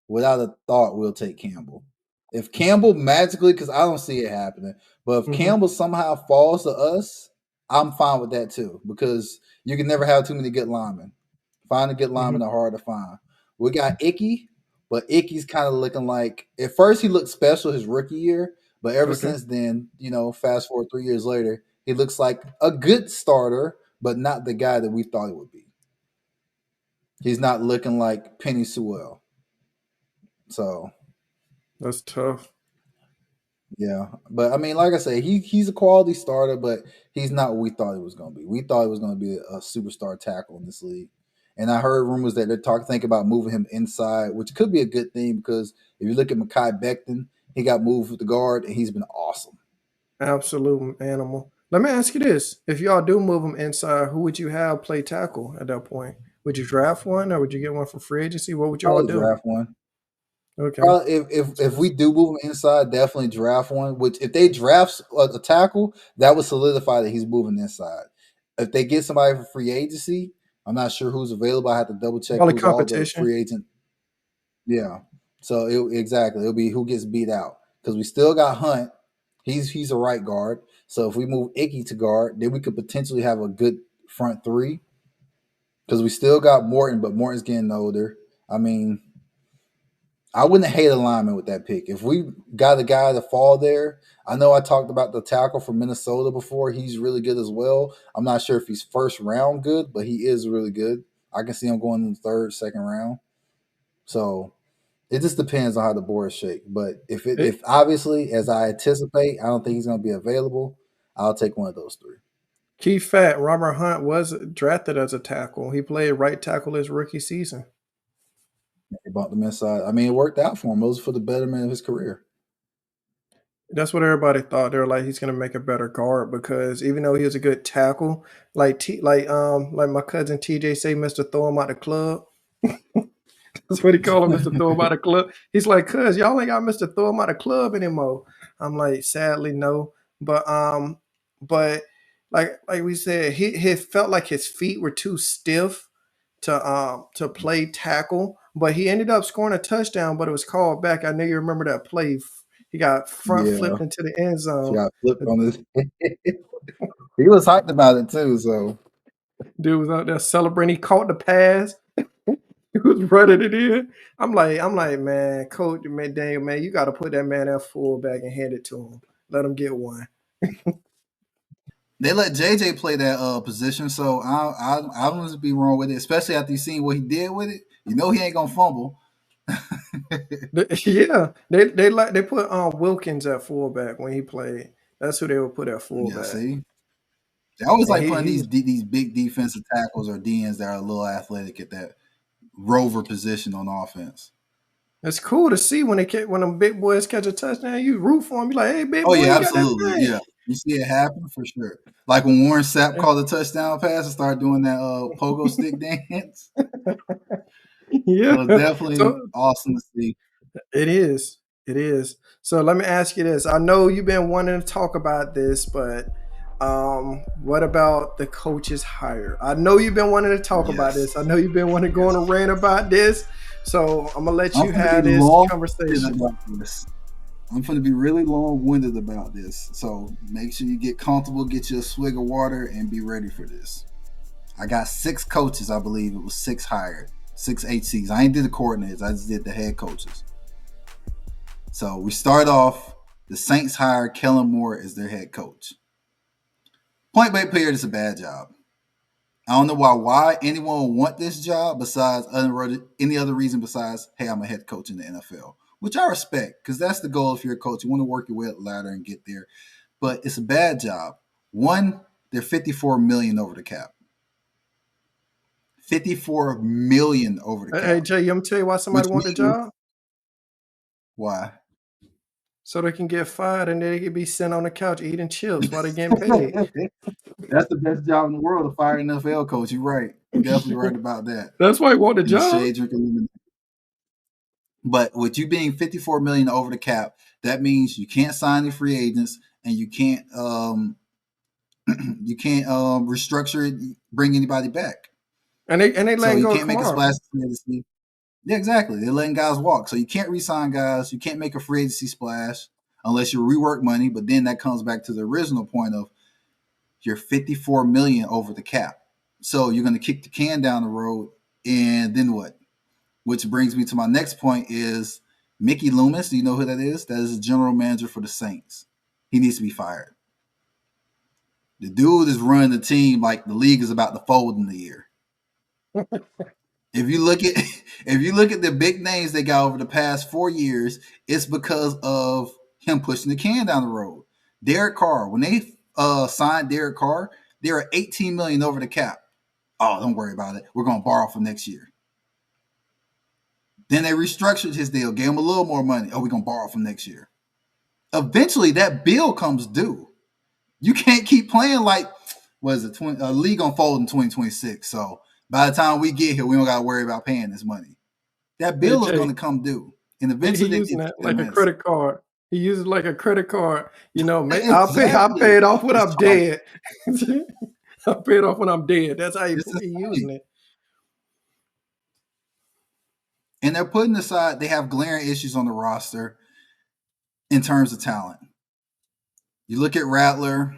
without a thought, we'll take Campbell. If Campbell magically, because I don't see it happening, but if Campbell somehow falls to us, I'm fine with that too. Because you can never have too many good linemen. Finding good linemen are hard to find. We got Icky, but Icky's kind of looking like at first he looked special his rookie year, but ever since then, fast forward 3 years later, he looks like a good starter, but not the guy that we thought it would be. He's not looking like Penny Sewell. So That's tough. yeah, but I mean, like I say, he's a quality starter, but he's not what we thought he was going to be. We thought he was going to be a superstar tackle in this league, and I heard rumors that they're thinking about moving him inside, which could be a good thing because if you look at Mekhi Becton, he got moved with the guard, and he's been awesome. Absolute animal. Let me ask you this: if y'all do move him inside, who would you have play tackle at that point? Would you draft one, or would you get one for free agency? What would y'all Probably do? draft one. Okay. Probably if we do move him inside, definitely draft one. Which if they draft a tackle, that would solidify that he's moving inside. If they get somebody for free agency, I'm not sure who's available. I have to double check Probably who's all the competition. free agent. Yeah, so it'll be who gets beat out because we still got Hunt. He's a right guard. So if we move Icky to guard, then we could potentially have a good front three because we still got Morton, but Morton's getting older. I mean, I wouldn't hate a lineman with that pick. If we got a guy to fall there, I know I talked about the tackle from Minnesota before. He's really good as well. I'm not sure if he's first round good, but he is really good. I can see him going in the third, second round. So it just depends on how the board is shaped. But if obviously, as I anticipate, I don't think he's going to be available, I'll take one of those three. Key fact: Robert Hunt was drafted as a tackle. He played right tackle his rookie season. He bumped him inside. I mean, it worked out for him. It was for the betterment of his career. That's what everybody thought. They were like, he's gonna make a better guard because even though he was a good tackle, like my cousin TJ say, Mr. Throw him out the club. That's what he called him, Mr. Throw him out the club. He's like, cuz y'all ain't got Mr. Throw him out the club anymore. I'm like, sadly, no. But like we said, he felt like his feet were too stiff to play tackle, but he ended up scoring a touchdown, but it was called back. I know you remember that play. He got front flipped into the end He zone. got flipped on this. He was hyped about it too. So Dude was out there celebrating. He caught the pass. Who's running it in? I'm like, man, coach, man, Daniel, man, you got to put that man at fullback and hand it to him. Let him get one. They let JJ play that position, so I wouldn't be wrong with it, especially after you seen what he did with it. You know he ain't gonna fumble. Yeah, they put Wilkins at fullback when he played. That's who they would put at Yeah, fullback. see, they always And like putting he these big defensive tackles or DNs that are a little athletic at that rover position on offense. it's cool to see when them big boys catch a touchdown. You root for them. You like, hey, big Oh boy, yeah, you got that absolutely, thing. yeah. You see it happen for sure. Like when Warren Sapp called a touchdown pass and started doing that pogo stick dance. It Yeah. was definitely So awesome to see. it is. It is. So let me ask you this. I know you've been wanting to talk about this, but what about the coaches hired? I know you've been wanting to talk about Yes, this. I know you've been wanting to go on a yes. rant about this. So I'm gonna let I'm you going to be have this long-winded conversation. about this. I'm going to be really long-winded about this. So make sure you get comfortable, get you a swig of water, and be ready for this. I got 6 coaches, I believe. It was 6 hired, 6 HCs. I ain't did the coordinators. I just did the head coaches. So we start off. The Saints hired Kellen Moore as their head coach. Point blank period is a bad job. I don't know why anyone would want this job besides any other reason besides, hey, I'm a head coach in the NFL, which I respect because that's the goal if you're a coach. You want to work your way up the ladder and get there. But it's a bad job. One, they're $54 million over the cap. $54 million over the Hey cap, Jay, you want me to tell you why somebody which want the means job? why? So they can get fired and they can be sitting on the couch eating chips while they're getting paid. That's the best job in the world to fire an NFL coach. You're right. You're definitely right about that. That's why he want the In the job. shade drinking lemonade. But with you being $54 million over the cap, that means you can't sign any free agents and you can't restructure it, bring anybody back. And they So letting you go of can't make a Kamara. splash free agency. Yeah, exactly. They're letting guys walk. So you can't re-sign guys. You can't make a free agency splash unless you rework money. But then that comes back to the original point of you're $54 million over the cap. So you're going to kick the can down the road, and then what? Which brings me to my next point is Mickey Loomis. Do you know who that is? That is the general manager for the Saints. He needs to be fired. The dude is running the team like the league is about to fold in the year. If you look at if you look at the big names they got over the past 4 years, it's because of him pushing the can down the road. Derek Carr, when they signed Derek Carr, they were 18 million over the cap. Oh, don't worry about it. We're going to borrow for next year. Then they restructured his deal, gave him a little more money. Oh, we're going to borrow from next year. Eventually, that bill comes due. You can't keep playing like, what is it, league going to fold in 2026. So by the time we get here, we don't got to worry about paying this money. That Hey bill is going Jay, to come due. And he eventually they using get that their like a medicine. credit card. He uses it like a credit card. You know, I'll Exactly. pay it off when It's I'm charged. dead. I'll pay it off when I'm dead. That's how It's he insane. using it. And they're putting aside, they have glaring issues on the roster in terms of talent. You look at Rattler.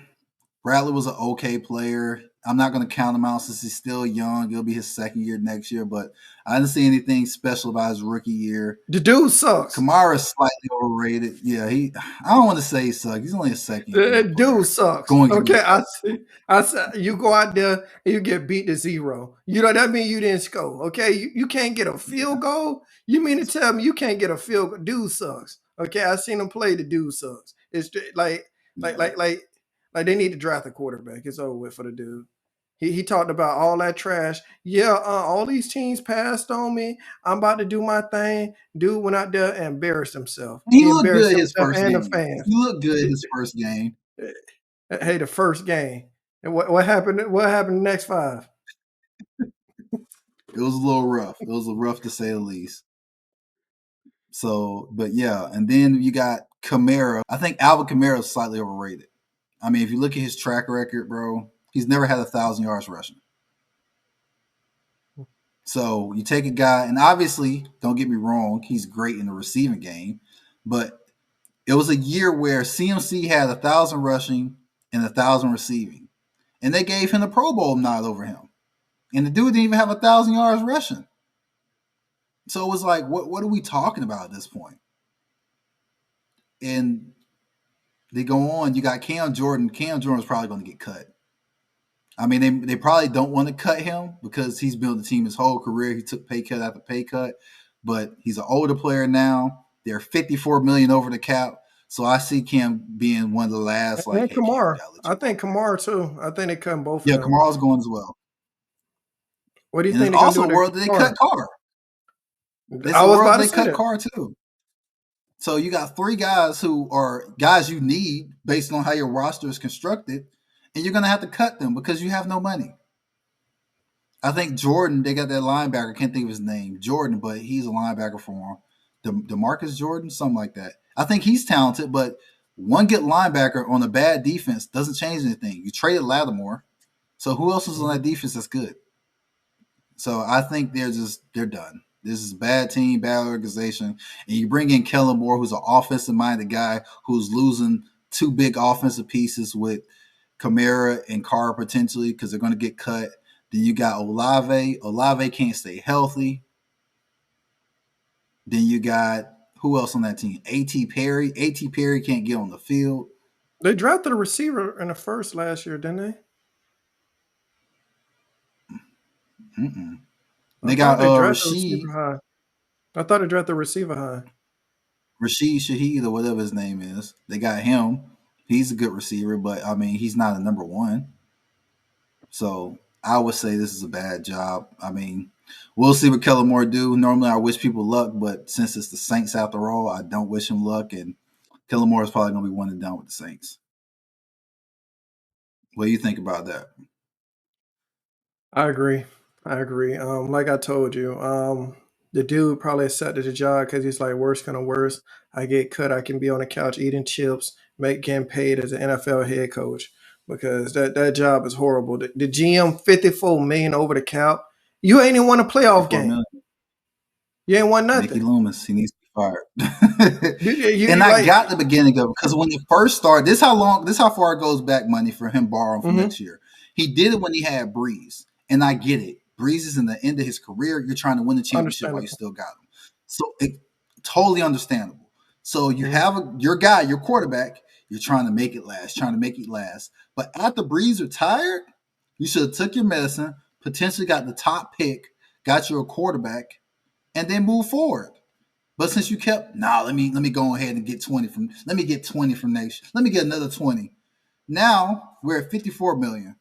Rattler was an okay player. I'm not going to count him out since he's still young. It'll be his second year next year, but I didn't see anything special about his rookie year. The dude sucks. Kamara is slightly overrated. Yeah, I don't want to say he sucks. He's only a second year That dude player. sucks. Going to get Okay, I said you go out there and you get beat to 0. You know that means you didn't score. Okay, you can't get a yeah, field goal. You mean to tell me you can't get a field goal? Dude sucks. Okay, I seen him play. The dude sucks. It's like yeah. like like like they need to draft a quarterback. It's over with for the dude. He talked about all that trash. Yeah, all these teams passed on me. I'm about to do my thing. Dude went out there and embarrassed himself. He He looked embarrassed good his himself first and the game. fans. He looked good his first game. Hey, the first game. And what happened? What happened the next 5? It was a little rough. It was rough to say the least. So, but yeah, and then you got Kamara. I think Alvin Kamara is slightly overrated. I mean, if you look at his track record, bro, he's never had 1,000 yards rushing. So you take a guy, and obviously, don't get me wrong, he's great in the receiving game, but it was a year where CMC had 1,000 rushing and 1,000 receiving, and they gave him the Pro Bowl nod over him, and the dude didn't even have 1,000 yards rushing. So it was like, what are we talking about at this point? And they go on. You got Cam Jordan. Cam Jordan's probably going to get cut. I mean, they probably don't want to cut him because he's built the team his whole career. He took pay cut after pay cut, but he's an older player now. They're $54 million over the cap, so I see Cam being one of the last. Like, And hey, Cam, you Kamara. gotta let I you think walk. Kamara too. I think they cut both of Yeah, them. Kamara's going as well. What do you And there's think they're gonna do also a with world that they Kamara? cut Carr. There's I a was world about that to they say cut that. Carr too. So you got three guys who are guys you need based on how your roster is constructed, and you're going to have to cut them because you have no money. I think Jordan, they got that linebacker. I can't think of his name, Jordan, but he's a linebacker for them. DeMarcus Jordan, something like that. I think he's talented, but one good linebacker on a bad defense doesn't change anything. You traded Lattimore, so who else is on that defense that's good? So I think they're done. This is a bad team, bad organization, and you bring in Kellen Moore, who's an offensive-minded guy who's losing two big offensive pieces with Kamara and Carr potentially because they're going to get cut. Then you got Olave. Olave can't stay healthy. Then you got who else on that team? A.T. Perry. A.T. Perry can't get on the field. They drafted a receiver in the first last year, didn't they? Mm-mm. I They thought got they drafted a receiver Rashid high. I thought they drafted a receiver high. Shaheed or whatever his name is. They got him. He's a good receiver, but I mean he's not a number one. So I would say this is a bad job. I mean, we'll see what Kellen Moore do. Normally, I wish people luck, but since it's the Saints after all, I don't wish him luck. And Kellen Moore is probably going to be one and done with the Saints. What do you think about that? I agree. I agree. Like I told you, the dude probably accepted the job because he's like, worst kind of worst. I get cut. I can be on the couch eating chips, getting paid as an NFL head coach because that job is horrible. The GM 54 million over the cap. You ain't even won a playoff 54 game. million. You ain't won Mickey nothing. Loomis, he needs to be fired. And You I like, got the beginning of it because when it first started, this how far it goes back money for him borrowing from mm-hmm, next year. He did it when he had Breeze, and I get it. Breeze is in the end of his career. You're trying to win the championship while you understandable. still got him, so it totally understandable. So you Mm-hmm. have your guy, your quarterback. You're trying to make it last, trying to make it last. But after Breeze retired, you should have took your medicine, potentially got the top pick, got you a quarterback, and then move forward. But since you kept, let me go ahead and get 20 from let me get 20 from next. Let me get another 20. Now we're at 54 million.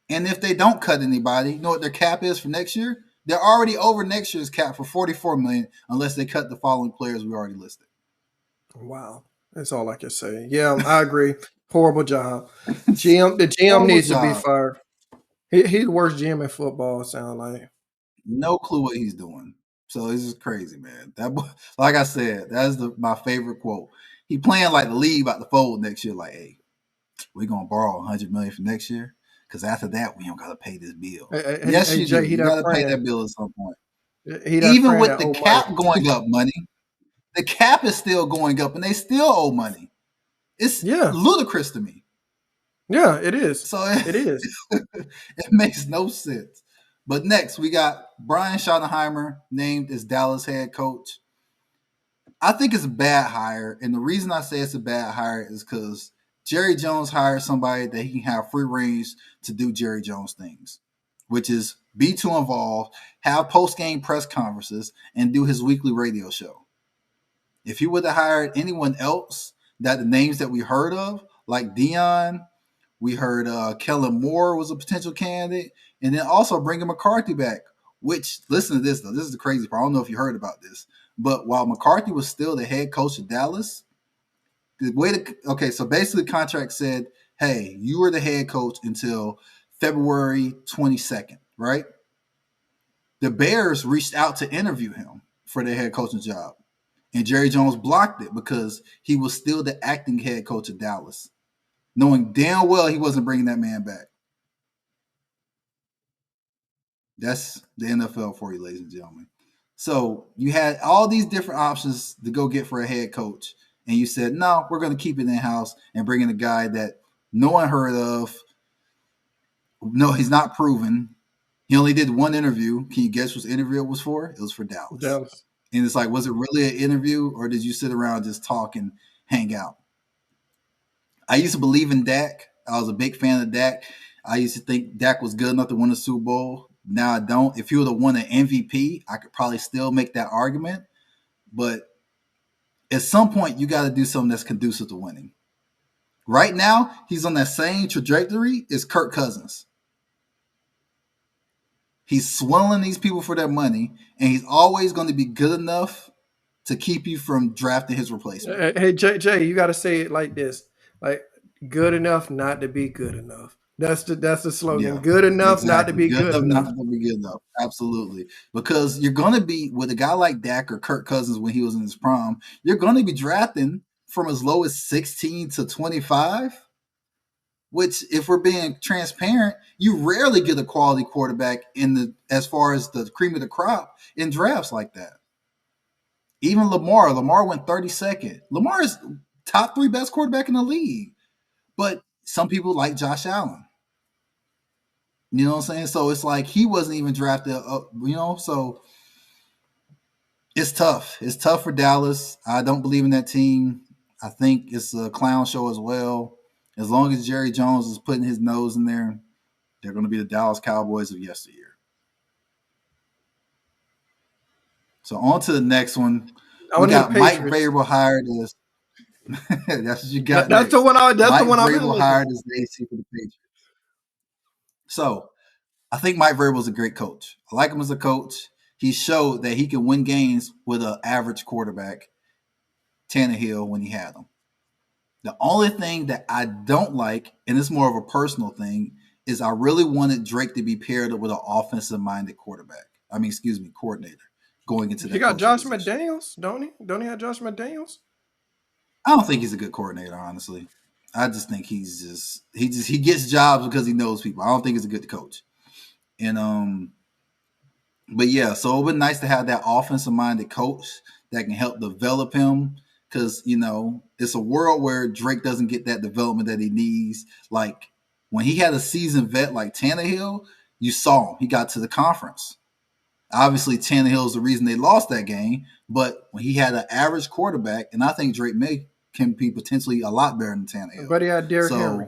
And if they don't cut anybody, you know what their cap is for next year? They're already over next year's cap for 44 million unless they cut the following players we already listed. Wow. That's all I can say. Yeah, I agree. Horrible job. The GM Horrible needs to be job. fired. He's the worst GM in football, sound like. No clue what he's doing. So this is crazy, man. That like I said, that's my favorite quote. He playing like the league about to fold next year. Like, hey, we're gonna borrow 100 million for next year because after that we don't gotta pay this bill. Yes, Hey, you Jay, do. he You that gotta pay friend. that bill at some point. He that Even friend with that the owe money. cap going up, money, the cap is still going up, and they still owe money. It's Yeah. ludicrous to me. Yeah, it is. So It is. it makes no sense. But next we got Brian Schottenheimer named as Dallas head coach. I think it's a bad hire, and the reason I say it's a bad hire is because Jerry Jones hired somebody that he can have free range to do Jerry Jones things, which is be too involved, have post game press conferences, and do his weekly radio show. If he would have hired anyone else, that the names that we heard of, like Dion, we heard Kellen Moore was a potential candidate, and then also bringing McCarthy back. Which, listen to this though, this is the crazy part. I don't know if you heard about this, but while McCarthy was still the head coach of Dallas, so basically, the contract said, "Hey, you were the head coach until February 22nd, right?" The Bears reached out to interview him for their head coaching job, and Jerry Jones blocked it because he was still the acting head coach of Dallas, knowing damn well he wasn't bringing that man back. That's the NFL for you, ladies and gentlemen. So you had all these different options to go get for a head coach, and you said, "No, we're going to keep it in house and bring in a guy that no one heard of. No, he's not proven, He only did one interview. Can you guess what interview it was for? It was for Dallas. Dallas. And it's like, was it really an interview or did you sit around just talk and hang out? I used to believe in Dak. I was a big fan of Dak. I used to think Dak was good enough to win a Super Bowl. Now I don't. If he would have won an MVP, I could probably still make that argument. But at some point, you got to do something that's conducive to winning. Right now, he's on that same trajectory as Kirk Cousins. He's swindling these people for their money, and he's always going to be good enough to keep you from drafting his replacement. Hey, Jay, you got to say it like this: like good enough not to be good enough. That's the slogan. Yeah, Good enough not to exactly. be Good good enough not enough. to be good enough. Absolutely. Because you're going to be, with a guy like Dak or Kirk Cousins when he was in his prime, you're going to be drafting from as low as 16 to 25, which, if we're being transparent, you rarely get a quality quarterback as far as the cream of the crop in drafts like that. Even Lamar went 32nd. Lamar is top 3 best quarterback in the league. But some people like Josh Allen. You know what I'm saying? So it's like he wasn't even drafted up, so it's tough. It's tough for Dallas. I don't believe in that team. I think it's a clown show as well. As long as Jerry Jones is putting his nose in there, they're going to be the Dallas Cowboys of yesteryear. So on to the next one. I We want to got the Mike Patriots. Vrabel hired as that's what you got That's next. the one. That's Mike the one I've been Vrabel looking. hired as the AC for the Patriots. So I think Mike Vrabel is a great coach. I like him as a coach. He showed that he can win games with an average quarterback, Tannehill, when he had him. The only thing that I don't like, and it's more of a personal thing, is I really wanted Drake to be paired up with an offensive-minded coordinator going into that. He got Josh position. McDaniels, don't he? Don't he have Josh McDaniels? I don't think he's a good coordinator, honestly. I just think he gets jobs because he knows people. I don't think he's a good coach. And but yeah, so it would be nice to have that offensive minded coach that can help develop him. Because, it's a world where Drake doesn't get that development that he needs. Like when he had a seasoned vet like Tannehill, you saw him. He got to the conference. Obviously, Tannehill is the reason they lost that game. But when he had an average quarterback, and I think Drake can be potentially a lot better than Tannehill. But he had Derrick Henry.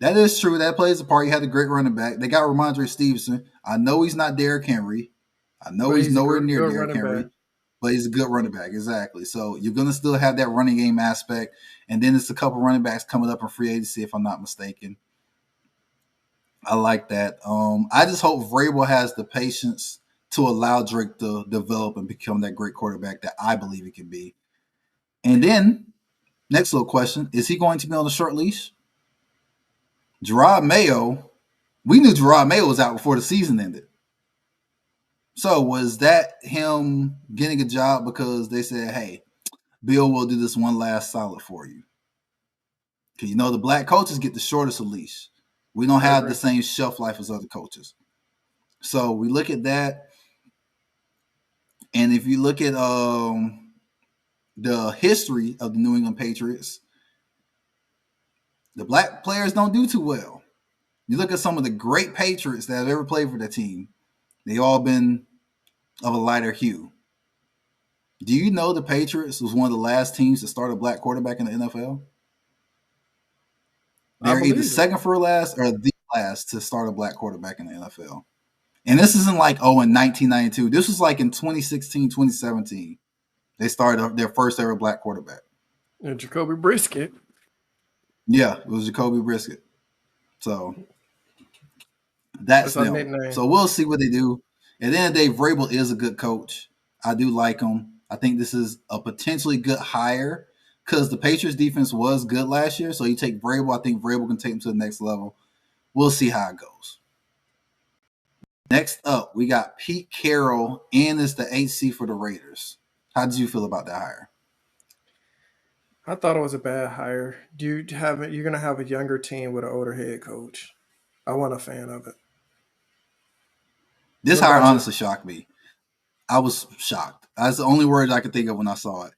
That is true. That plays a part. He had a great running back. They got Ramondre Stevenson. I know he's not Derrick Henry. I know he's nowhere near Derrick Henry. But he's a good running back, exactly. So you're going to still have that running game aspect. And then it's a couple running backs coming up in free agency, if I'm not mistaken. I like that. I just hope Vrabel has the patience to allow Drake to develop and become that great quarterback that I believe he can be. And then, next little question, is he going to be on a short leash? Gerard Mayo, we knew Gerard Mayo was out before the season ended. So was that him getting a job because they said, hey, Bill will do this one last solid for you? Because the black coaches get the shortest of leash. We don't have the same shelf life as other coaches. So we look at that. And if you look at the history of the New England Patriots, the black players don't do too well. You look at some of the great Patriots that have ever played for the team, they all been of a lighter hue. Do you know the Patriots was one of the last teams to start a black quarterback in the NFL? They're either second for last or the last to start a black quarterback in the NFL. And this isn't like, in 1992. This was like in 2016, 2017. They started their first ever black quarterback. And Jacoby Brisket. Yeah, it was Jacoby Brisket. So that's them. So we'll see what they do. At the end of the day, Vrabel is a good coach. I do like him. I think this is a potentially good hire because the Patriots defense was good last year. So you take Vrabel. I think Vrabel can take him to the next level. We'll see how it goes. Next up, we got Pete Carroll, and it's the HC for the Raiders. How did you feel about that hire? I thought it was a bad hire. You're going to have a younger team with an older head coach. I wasn't a fan of it. This hire honestly shocked me. I was shocked. That's the only word I could think of when I saw it.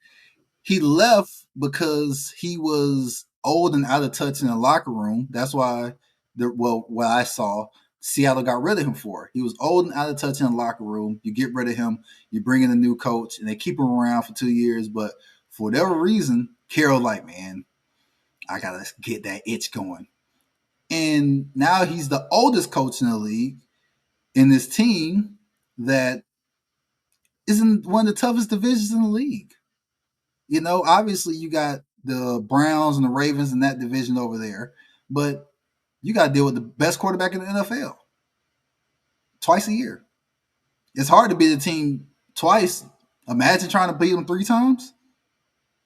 He left because he was old and out of touch in the locker room. That's why, what I saw. Seattle got rid of him for. He was old and out of touch in the locker room. You get rid of him, you bring in a new coach, and they keep him around for 2 years. But for whatever reason, Carroll like, man, I gotta get that itch going. And now he's the oldest coach in the league in this team that is in one of the toughest divisions in the league. You know, obviously you got the Browns and the Ravens in that division over there, but you got to deal with the best quarterback in the NFL twice a year. It's hard to beat a team twice. Imagine trying to beat them 3 times.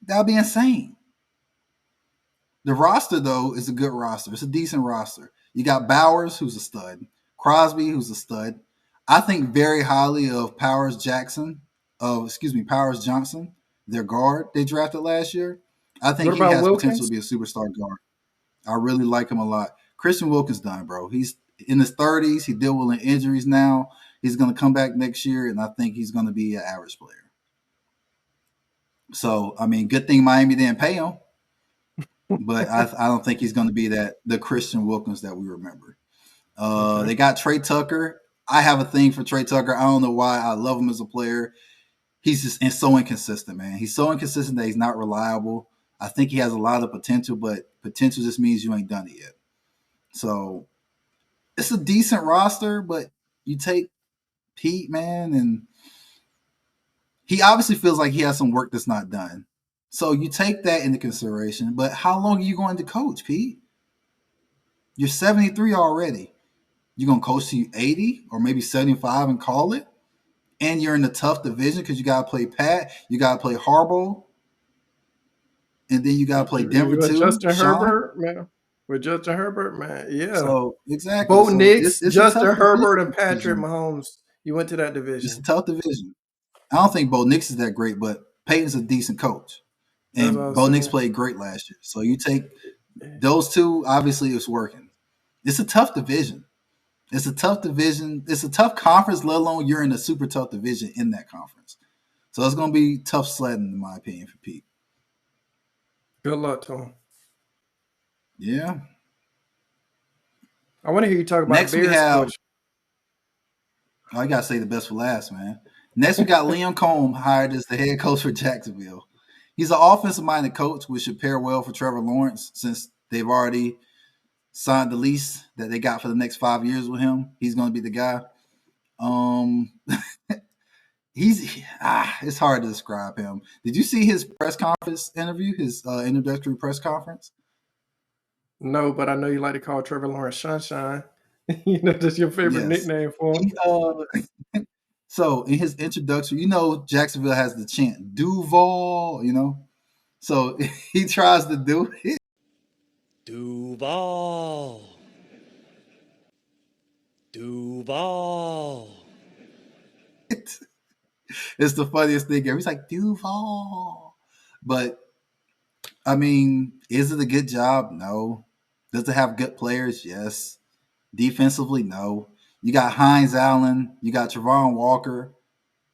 That would be insane. The roster, though, is a good roster. It's a decent roster. You got Bowers, who's a stud. Crosby, who's a stud. I think very highly of Powers Johnson, their guard they drafted last year. I think What he about has potential Wilkins? to be a superstar guard. I really like him a lot. Christian Wilkins done, bro. He's in his 30s. He dealt with injuries now. He's going to come back next year, and I think he's going to be an average player. So, I mean, good thing Miami didn't pay him, but I don't think he's going to be the Christian Wilkins that we remember. Okay. They got Trey Tucker. I have a thing for Trey Tucker. I don't know why. I love him as a player. He's just so inconsistent, man. He's so inconsistent that he's not reliable. I think he has a lot of potential, but potential just means you ain't done it yet. So it's a decent roster, but you take Pete, man, and he obviously feels like he has some work that's not done. So you take that into consideration. But how long are you going to coach, Pete? You're 73 already. You're going to coach to 80 or maybe 75 and call it? And you're in a tough division because you got to play Pat. You got to play Harbaugh. And then you got to play Denver With too, Justin Sean. Herbert, man. With Justin Herbert, man. Yeah. So, exactly. Bo So Nix, it's a Justin tough Herbert, and division. Patrick Mahomes. You went to that It's a division. tough division. I don't think Bo Nix is that great, but Peyton's a decent coach. That's what I And was Bo Nix saying. played great last year. So you take those two, obviously it's working. It's a tough division. It's a tough division. It's a tough conference, let alone you're in a super tough division in that conference. So it's going to be tough sledding, in my opinion, for Pete. Good luck to him. Yeah. I want to hear you talk about Next we Bears have, coach. I got to say the best for last, man. Next we got Liam Cohn hired as the head coach for Jacksonville. He's an offensive-minded coach, which should pair well for Trevor Lawrence since they've already signed the lease that they got for the next 5 years with him. He's going to be the guy. It's hard to describe him. Did you see his press conference interview, his introductory press conference? No, but I know you like to call Trevor Lawrence Sunshine. You know, that's your favorite Yes. nickname for him. So in his introduction, you know, Jacksonville has the chant Duval, you know. So he tries to do it. Duval. Duval. It's the funniest thing ever. He's like Duval. But I mean, is it a good job? No. Does it have good players? Yes. Defensively, no. You got Hines Allen. You got Travon Walker.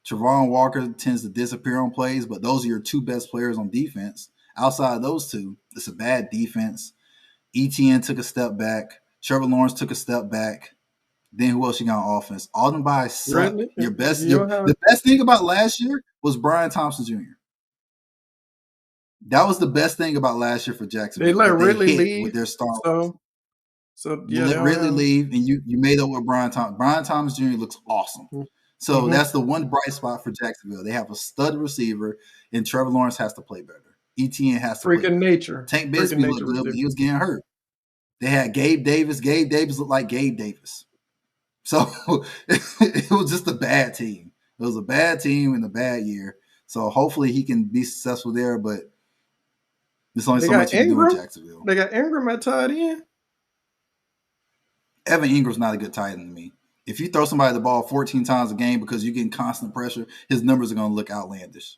Travon Walker tends to disappear on plays, but those are your 2 best players on defense. Outside of those 2, it's a bad defense. ETN took a step back. Trevor Lawrence took a step back. Then who else you got on offense? All them guys suck. Really? The best thing about last year was Brian Thompson Jr. That was the best thing about last year for Jacksonville. They let Ridley hit leave. with their stars. So You yeah, let Ridley leave, and you made up with Brian Thompson. Brian Thompson Jr. looks awesome. So that's the one bright spot for Jacksonville. They have a stud receiver, and Trevor Lawrence has to play better. ETN has to play better. nature. Tank Bigsby looked good, but he was getting hurt. They had Gabe Davis. Gabe Davis looked like Gabe Davis. So it was just a bad team. It was a bad team in a bad year. So hopefully he can be successful there, but there's only so much you can do in Jacksonville. They got Ingram at tight end. Evan Ingram's not a good tight end to me. If you throw somebody the ball 14 times a game because you're getting constant pressure, his numbers are going to look outlandish.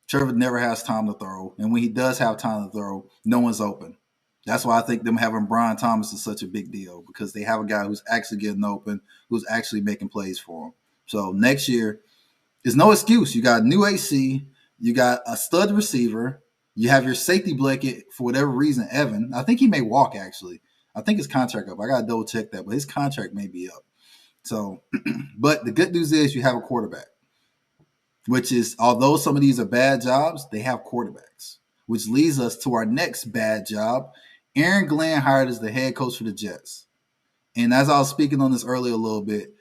Trevor never has time to throw, and when he does have time to throw, no one's open. That's why I think them having Brian Thomas is such a big deal, because they have a guy who's actually getting open, who's actually making plays for him. So next year, there's no excuse. You got a new AC, you got a stud receiver, you have your safety blanket for whatever reason, Evan. I think he may walk, actually. I think his contract up. I got to double check that, but his contract may be up. So, but the good news is you have a quarterback, which is, although some of these are bad jobs, they have quarterbacks, which leads us to our next bad job. Aaron Glenn hired as the head coach for the Jets. And as I was speaking on this earlier a little bit,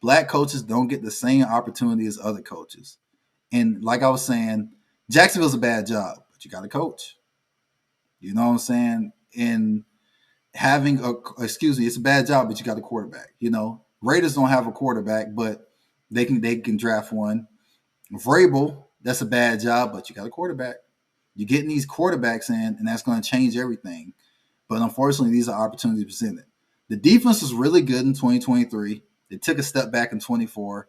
black coaches don't get the same opportunity as other coaches. And like I was saying, Jacksonville's a bad job, but you got a coach. You know what I'm saying? And it's a bad job, but you got a quarterback. Raiders don't have a quarterback, but they can draft one. Vrabel, that's a bad job, but you got a quarterback. You're getting these quarterbacks in, and that's going to change everything. But unfortunately, these are opportunities presented. The defense was really good in 2023. They took a step back in 24.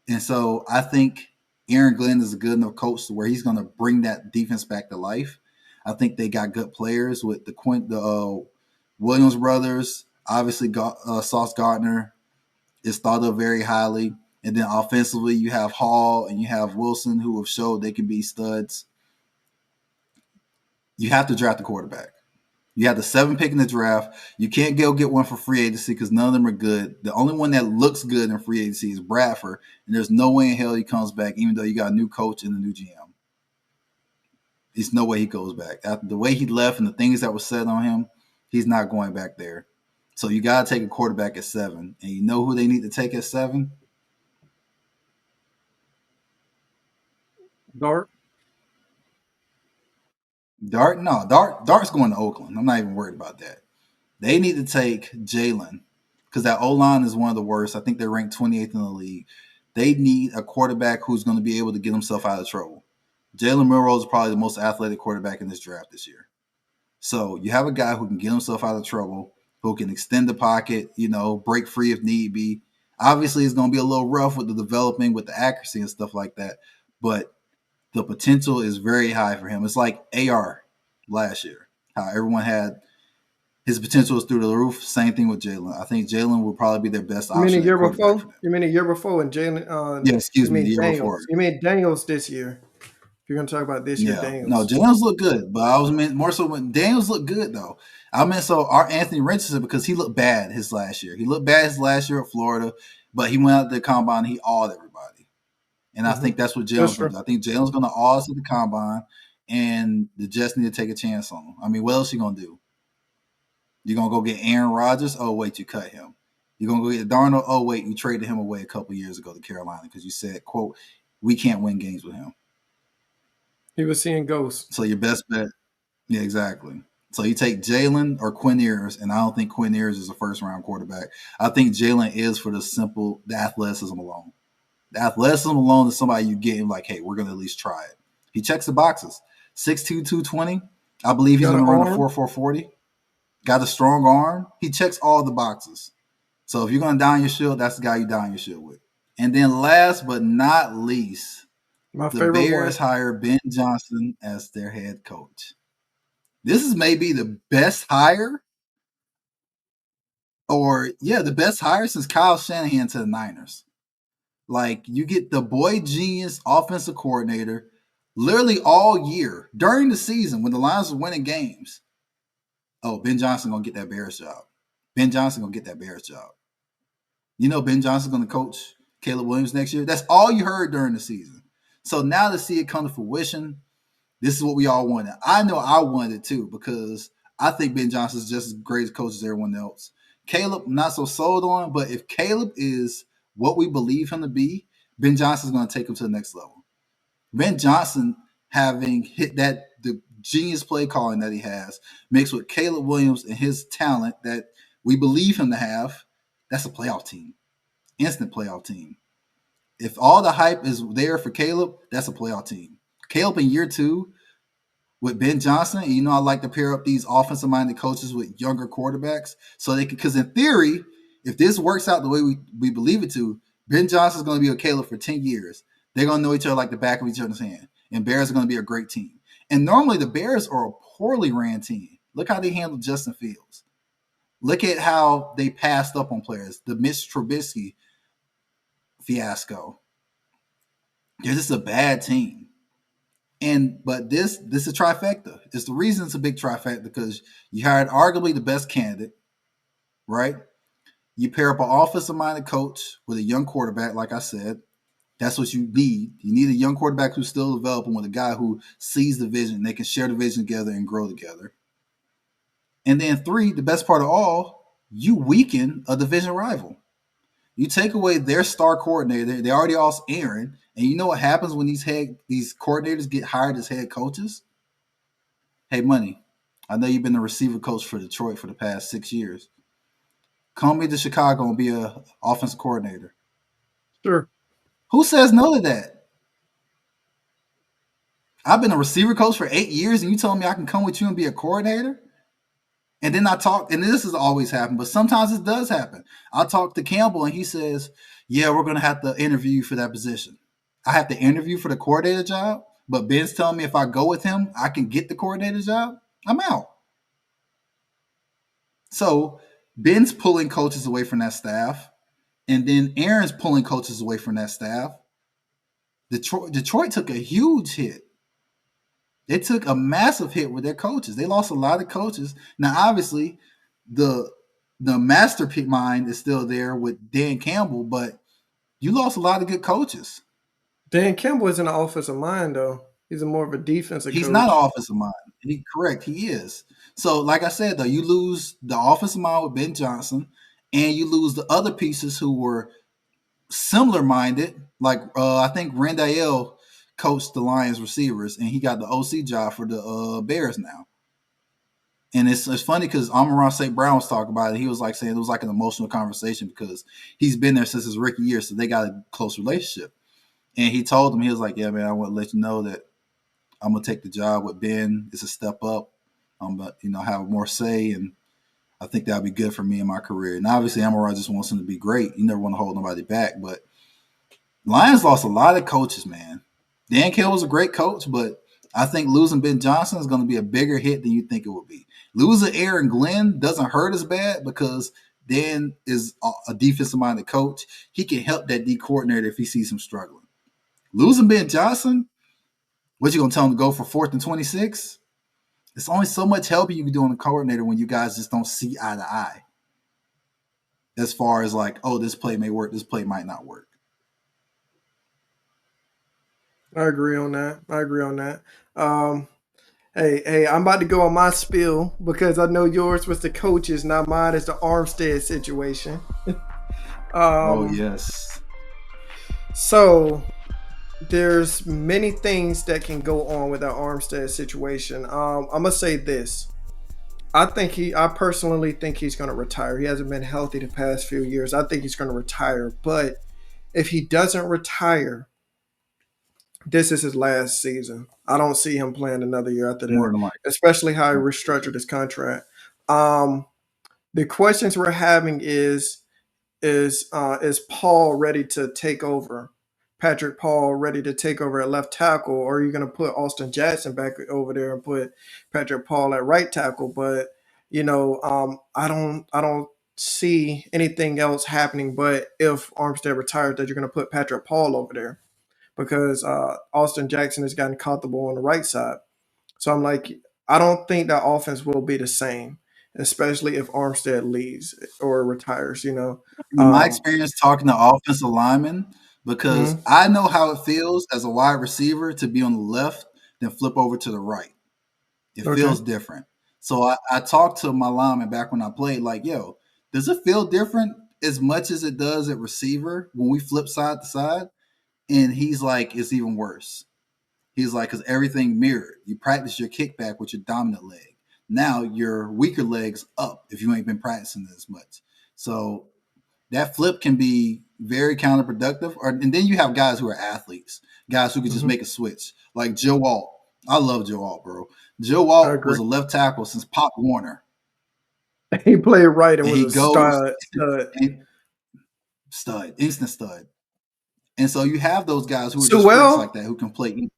And so I think Aaron Glenn is a good enough coach to where he's going to bring that defense back to life. I think they got good players with the Williams brothers. Obviously, Sauce Gardner is thought of very highly. And then offensively, you have Hall and you have Wilson, who have showed they can be studs. You have to draft a quarterback. You have the 7th pick in the draft. You can't go get one for free agency because none of them are good. The only one that looks good in free agency is Bradford, and there's no way in hell he comes back, even though you got a new coach and a new GM. There's no way he goes back. After the way he left and the things that were said on him, he's not going back there. So you got to take a quarterback at 7. And you know who they need to take at 7? Dart. Dart? No, Dart's going to Oakland. I'm not even worried about that. They need to take Jalen because that O-line is one of the worst. I think they're ranked 28th in the league. They need a quarterback who's going to be able to get himself out of trouble. Jalen Milroe is probably the most athletic quarterback in this draft this year. So you have a guy who can get himself out of trouble, who can extend the pocket, break free if need be. Obviously, it's going to be a little rough with the developing, with the accuracy and stuff like that. But the potential is very high for him. It's like AR last year, how everyone had his potential was through the roof. Same thing with Jalen. I think Jalen will probably be their best option. You mean a year before? You mean a year before and Jalen? Yeah, excuse me, the year Daniels. before. You mean Daniels this year? If you're going to talk about this year, Daniels. No, Daniels looked good, but I was meant more so when Daniels looked good though. I meant so our Anthony Richardson because he looked bad his last year. He looked bad his last year at Florida, but he went out to the combine. He awed everybody, and I think that's what Jalen's going to do. I think Jalen's going to awe us at the combine, and the Jets need to take a chance on him. I mean, what else are you going to do? You're going to go get Aaron Rodgers? Oh, wait, you cut him. You're going to go get Darnold? Oh, wait, you traded him away a couple years ago to Carolina because you said, quote, we can't win games with him. He was seeing ghosts. So your best bet. Yeah, exactly. So you take Jalen or Quinn Ewers, and I don't think Quinn Ewers is a first-round quarterback. I think Jalen is for the athleticism alone. The athleticism alone is somebody you get him like, hey, we're going to at least try it. He checks the boxes. 6'2", 220. I believe he's going to run a 4.40. Got a strong arm. He checks all the boxes. So if you're going to down your shield, that's the guy you down your shield with. And then last but not least, the Bears hire Ben Johnson as their head coach. This is maybe the best hire the best hire since Kyle Shanahan to the Niners. Like, you get the boy genius offensive coordinator literally all year during the season when the Lions were winning games. Oh, Ben Johnson going to get that Bears job. Ben Johnson going to get that Bears job. Ben Johnson's going to coach Caleb Williams next year. That's all you heard during the season. So now to see it come to fruition, this is what we all wanted. I know I wanted it too because I think Ben Johnson's just as great a coach as everyone else. Caleb, not so sold on, but if Caleb is what we believe him to be, Ben Johnson's going to take him to the next level. Ben Johnson, having hit the genius play calling that he has, mixed with Caleb Williams and his talent that we believe him to have, that's a playoff team. Instant playoff team. If all the hype is there for Caleb, that's a playoff team. Caleb in year 2 with Ben Johnson, and I like to pair up these offensive-minded coaches with younger quarterbacks so they can, because in theory, if this works out the way we believe it to, Ben Johnson's going to be with Caleb for 10 years. They're going to know each other like the back of each other's hand, and Bears are going to be a great team. And normally the Bears are a poorly ran team. Look how they handled Justin Fields. Look at how they passed up on players. The Mitch Trubisky fiasco. They're just a bad team. But this is a trifecta. It's the reason it's a big trifecta because you hired arguably the best candidate. right? You pair up an offensive-minded coach with a young quarterback, like I said. That's what you need. You need a young quarterback who's still developing with a guy who sees the vision. They can share the vision together and grow together. And then 3, the best part of all, you weaken a division rival. You take away their star coordinator. They already lost Aaron. And you know what happens when these coordinators get hired as head coaches? Hey, Money, I know you've been the receiver coach for Detroit for the past 6 years. Come me to Chicago and be an offensive coordinator. Sure. Who says no to that? I've been a receiver coach for 8 years, and you telling me I can come with you and be a coordinator? And then I talk, and this has always happened, but sometimes it does happen. I talk to Campbell, and he says, yeah, we're going to have to interview you for that position. I have to interview for the coordinator job, but Ben's telling me if I go with him, I can get the coordinator job. I'm out. So Ben's pulling coaches away from that staff, and then Aaron's pulling coaches away from that staff. Detroit took a huge hit. They took a massive hit with their coaches. They lost a lot of coaches. Now, obviously, the master mind is still there with Dan Campbell, but you lost a lot of good coaches. Dan Campbell isn't an offensive mind, though. He's more of a defensive He's coach. not an offensive mind. Correct, he is. So, like I said, though, you lose the offensive mind with Ben Johnson, and you lose the other pieces who were similar-minded. Like, I think Randall coached the Lions receivers, and he got the OC job for the Bears now. And it's funny because Amon-Ra St. Brown was talking about it. He was like saying it was like an emotional conversation because he's been there since his rookie year, so they got a close relationship. And he told him, he was like, yeah, man, I want to let you know that I'm going to take the job with Ben. It's a step up. I'm going to, have more say, and I think that'll be good for me in my career. And obviously, Amon-Ra just wants him to be great. You never want to hold nobody back, but Lions lost a lot of coaches, man. Dan Campbell was a great coach, but I think losing Ben Johnson is going to be a bigger hit than you think it would be. Losing Aaron Glenn doesn't hurt as bad because Dan is a defensive-minded coach. He can help that D coordinator if he sees him struggling. Losing Ben Johnson, what you going to tell him to go for 4th and 26? There's only so much help you can do on the coordinator when you guys just don't see eye to eye. As far as like, oh, this play may work, this play might not work. I agree on that. Hey, I'm about to go on my spiel because I know yours was the coaches, now mine is the Armstead situation. Oh, yes. So there's many things that can go on with that Armstead situation. I'm gonna say this. I personally think he's gonna retire. He hasn't been healthy the past few years. I think he's gonna retire. But if he doesn't retire, this is his last season. I don't see him playing another year after that, especially how he restructured his contract. The questions we're having is Paul ready to take over? Patrick Paul ready to take over at left tackle, or are you going to put Austin Jackson back over there and put Patrick Paul at right tackle? But I don't see anything else happening. But if Armstead retires, that you're going to put Patrick Paul over there because Austin Jackson has gotten comfortable on the right side. So I'm like, I don't think that offense will be the same, especially if Armstead leaves or retires. In my experience talking to offensive linemen, because I know how it feels as a wide receiver to be on the left then flip over to the right. It feels different. So I talked to my lineman back when I played, like, yo, does it feel different as much as it does at receiver when we flip side to side? And he's like, it's even worse. He's like, because everything mirrored. You practice your kickback with your dominant leg. Now your weaker leg's up if you ain't been practicing it as much. So that flip can be very counterproductive. And then you have guys who are athletes, guys who can just make a switch. Like Joe Alt. I love Joe Alt, bro. Joe Alt was a left tackle since Pop Warner. He played right and was a stud, instant stud. And so you have those guys who are just freaks like that who can play.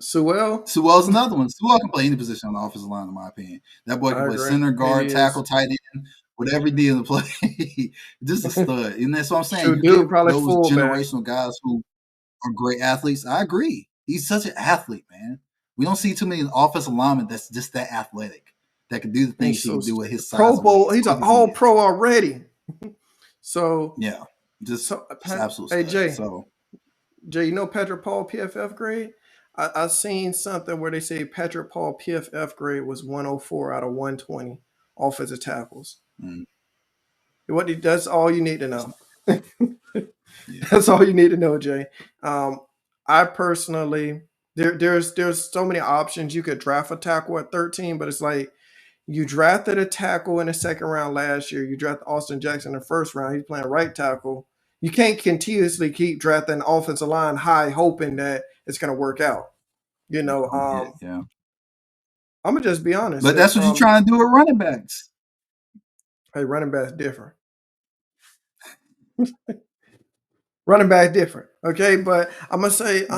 Sewell's another one. Sewell can play any position on the offensive line, in my opinion. That boy can play center, guard, tackle, tight end, whatever he did in the play. Just a stud. And that's what I'm saying. You get those generational guys who are great athletes. I agree. He's such an athlete, man. We don't see too many offensive linemen that's just that athletic. that can do the things he So can do with his Pro size and what Bowl. He's an he All is. Pro already. So Yeah, just absolute hey stud. Jay, So you know Patrick Paul PFF grade? I seen something where they say Patrick Paul PFF grade was 104 out of 120 offensive tackles. mm, That's all you need to know. yeah, That's all you need to know, Jay. I personally, there's so many options. You could draft a tackle at 13, but it's like you drafted a tackle in the second round last year. You drafted Austin Jackson in the first round. He's playing right tackle. You can't continuously keep drafting offensive line high, hoping that it's going to work out. yeah. I'm gonna just be honest. But that's what you're trying to do with running backs. Hey, running back's different. Running back different. Okay, but I'm gonna say this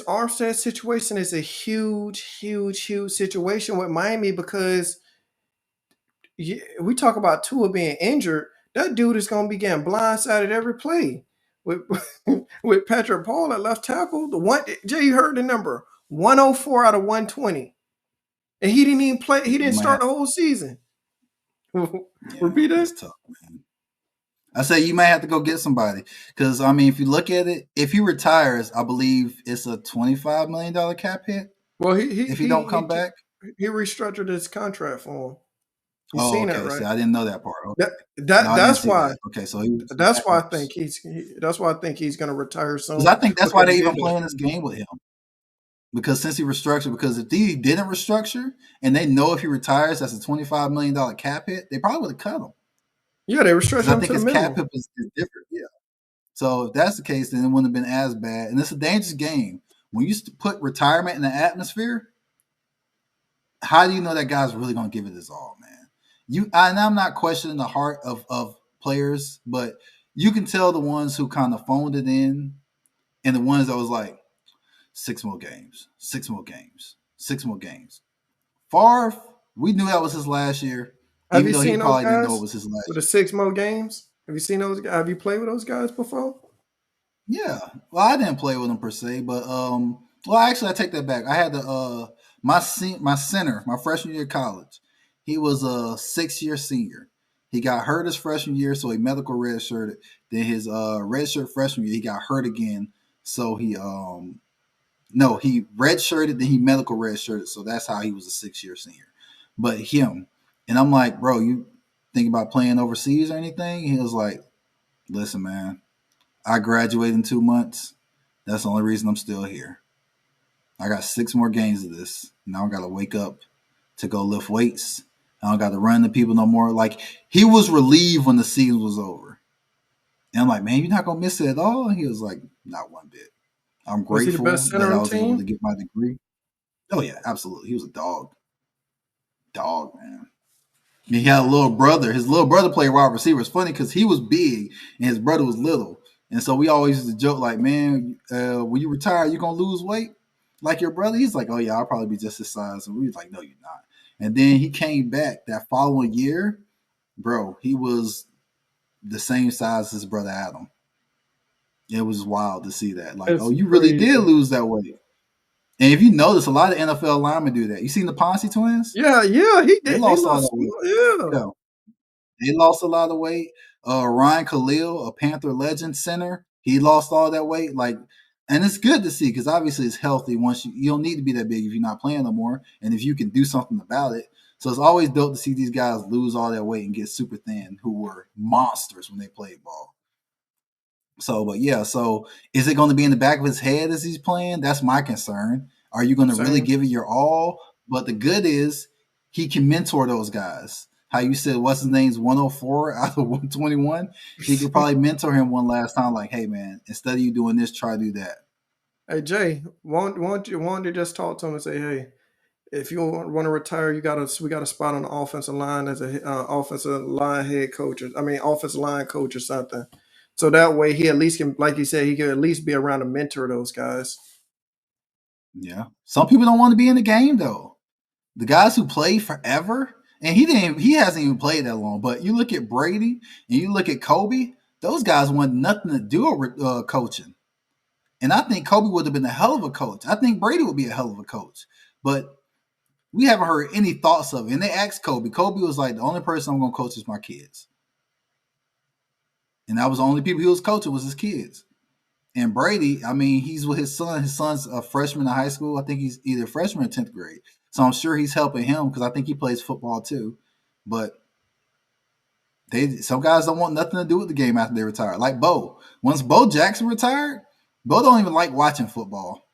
Armstead situation is a huge, huge, huge situation with Miami because we talk about Tua being injured. That dude is going to be getting blindsided every play. With with Patrick Paul at left tackle, Jay, you heard the number 104 out of 120, and he didn't even play. He You didn't might start have, the whole season. yeah, Repeat that. that's tough, man. I say you might have to go get somebody because I mean, if you look at it, if he retires, I believe it's a $25 million cap hit Well, if he don't come back. he restructured his contract for him. You Oh, seen that, okay. See, right? I didn't know that part. Okay. That, No, that I didn't that's see why that. Okay, so he was that's why I backups. think that's why I think he's going to retire Because soon I think that's why because they he even did playing this game with him. Because since he restructured, because if he didn't restructure and they know if he retires, that's a $25 million cap hit, they probably would have cut him. Yeah, they Because restructured I him think to the his cap minimum. hit is different. Yeah. So if that's the case, then it wouldn't have been as bad. And it's a dangerous game. When you put retirement in the atmosphere, how do you know that guy's really going to give it his all, man? And I'm not questioning the heart of players, but you can tell the ones who kind of phoned it in and the ones that was like, 6 more games, 6 more games, 6 more games. Favre, we knew that was his last year, Have even you though he seen those probably didn't know it guys was his last with the year. 6 more games? Have you seen those guys? Have you played with those guys before? Yeah. Well, I didn't play with him per se, but well, actually, I take that back. I had my center, my freshman year of college. He was a 6-year senior. He got hurt his freshman year, so he medical redshirted. Then his redshirt freshman year, he got hurt again, so he no, he redshirted, then he medical redshirted, so that's how he was a 6-year senior. But him, and I'm like, bro, you think about playing overseas or anything? He was like, listen, man, I graduate in 2 months. That's the only reason I'm still here. I got 6 more games of this. Now I got to wake up to go lift weights. I don't got to run to people no more. Like, he was relieved when the season was over. And I'm like, man, you're not going to miss it at all? And he was like, not one bit. I'm Was he the grateful best that center I on the was able to team? get my degree. Oh, yeah, absolutely. He was a dog. Dog, man. And he had a little brother. His little brother played wide receiver. It's funny because he was big and his brother was little. And so we always used to joke like, man, when you retire, you going to lose weight like your brother? He's like, oh, yeah, I'll probably be just his size. And we was like, no, you're not. And then he came back that following year. Bro, he was the same size as his brother Adam. It was wild to see that. Like, oh, It's you really did crazy. lose that weight. And if you notice, a lot of NFL linemen do that. You seen the Ponce twins? Yeah, he They did. They lost all lost. that weight. Yeah. Yeah. They lost a lot of weight. Ryan Khalil, a Panther legend center, he lost all that weight. Like, and it's good to see because obviously it's healthy. Once you don't need to be that big if you're not playing no more, and if you can do something about it. So it's always dope to see these guys lose all that weight and get super thin, who were monsters when they played ball. So, but yeah, so is it going to be in the back of his head as he's playing? That's my concern. Are you going to really Same. give it your all? But the good is he can mentor those guys. How you said, what's his name's 104 out of 121? He could probably mentor him one last time, like, hey, man, instead of you doing this, try to do that. Hey Jay, won't you just talk to him and say, hey, if you want to retire, we got a spot on the offensive line as a offensive line head coach, offensive line coach or something. So that way he at least can, like you said, he can at least be around to mentor those guys. Yeah. Some people don't want to be in the game, though. The guys who play forever, and he hasn't even played that long, but you look at Brady and you look at Kobe, those guys want nothing to do with coaching. And I think Kobe would have been a hell of a coach. I think Brady would be a hell of a coach. But We haven't heard any thoughts of it. And they asked Kobe. Kobe was like, the only person I'm going to coach is my kids. And that was the only people he was coaching was his kids. And Brady, I mean, he's with his son. His son's a freshman in high school. I think he's either freshman or 10th grade. So I'm sure he's helping him because I think he plays football too. But some guys don't want nothing to do with the game after they retire. Like Bo. Once Bo Jackson retired, Bo don't even like watching football.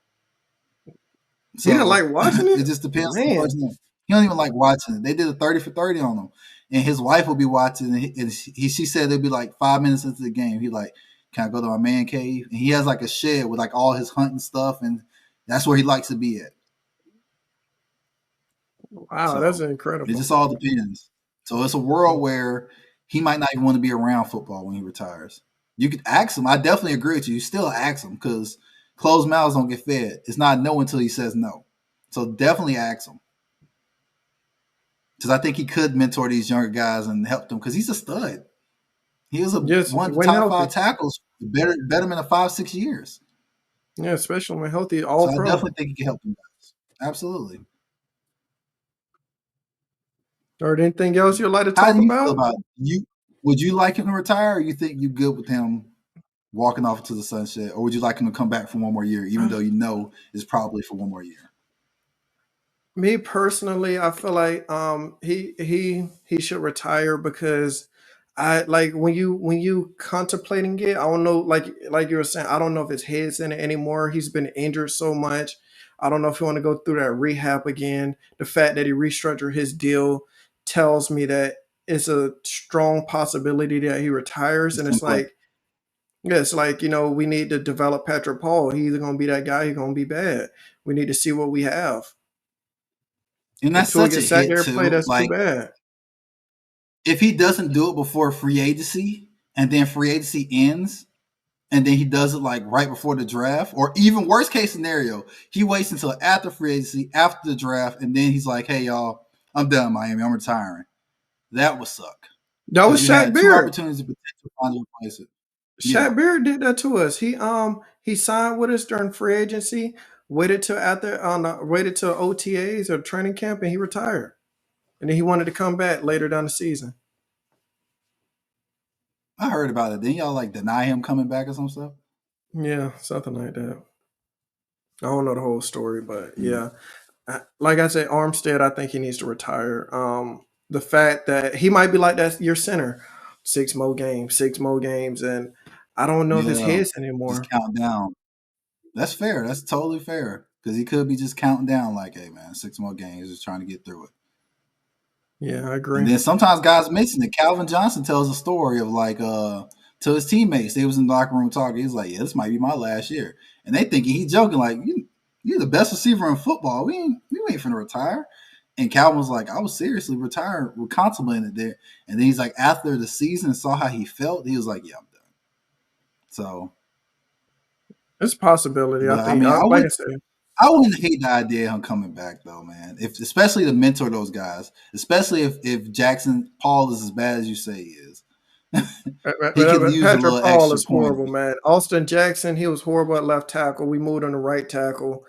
So he didn't like watching it? It just depends on the person. He don't even like watching it. They did a 30 for 30 on him. And his wife will be watching, and she said it'd be like 5 minutes into the game. He like, can I go to my man cave? And he has like a shed with like all his hunting stuff, and that's where he likes to be at. Wow, so, that's incredible. It just all depends. So it's a world where he might not even want to be around football when he retires. You could ask him. I definitely agree with you. You still ask him because closed mouths don't get fed. It's not no until he says no. So definitely ask him. Because I think he could mentor these younger guys and help them because he's a stud. He was one of the top 5 tackles, betterman of 5-6 years. Yeah, especially when healthy, all so pro. I definitely think he can help them guys. Absolutely. Or anything else you'd like to talk How do you about? feel about you? Would you like him to retire, or you think you good with him walking off into the sunset, or would you like him to come back for one more year, even though you know it's probably for one more year? Me personally, I feel like he should retire because I like when you contemplating it, I don't know, like you were saying, I don't know if his head's in it anymore. He's been injured so much. I don't know if he want to go through that rehab again. The fact that he restructured his deal tells me that it's a strong possibility that he retires. And it's like, yeah, it's like, we need to develop Patrick Paul. He's either going to be that guy, he's going to be bad. We need to see what we have. And that's such a hit too. Play, that's like, too bad. If he doesn't do it before free agency and then free agency ends and then he does it like right before the draft, or even worst case scenario, he waits until after free agency, after the draft, and then he's like, hey, y'all, I'm done, Miami. I'm retiring. That would suck. That was Shaq Beard. 2 opportunities to potentially finally replace it. Shaq Beard did that to us. He signed with us during free agency, waited till OTAs or training camp, and he retired. And then he wanted to come back later down the season. I heard about it. Didn't y'all like deny him coming back or some stuff? Yeah, something like that. I don't know the whole story, but yeah. Like I said, Armstead, I think he needs to retire. The fact that he might be like that, your center, 6 more games, and I don't know if his head's anymore. Just count down. That's fair. That's totally fair because he could be just counting down like, hey, man, 6 more games, just trying to get through it. Yeah, I agree. And then sometimes guys mention it. Calvin Johnson tells a story of like to his teammates. They was in the locker room talking. He's like, yeah, this might be my last year. And they thinking he's joking like, you're the best receiver in football. We ain't finna retire. And Calvin was like, I was seriously retired. We're contemplating it there. And then he's like, after the season, saw how he felt. He was like, yeah, I'm done. So it's a possibility. I think. I mean, I wouldn't hate the idea of him coming back though, man. Especially to mentor those guys. Especially if Jackson Paul is as bad as you say he is. He can use Patrick Paul is horrible, man. Austin Jackson, he was horrible at left tackle. We moved on to right tackle,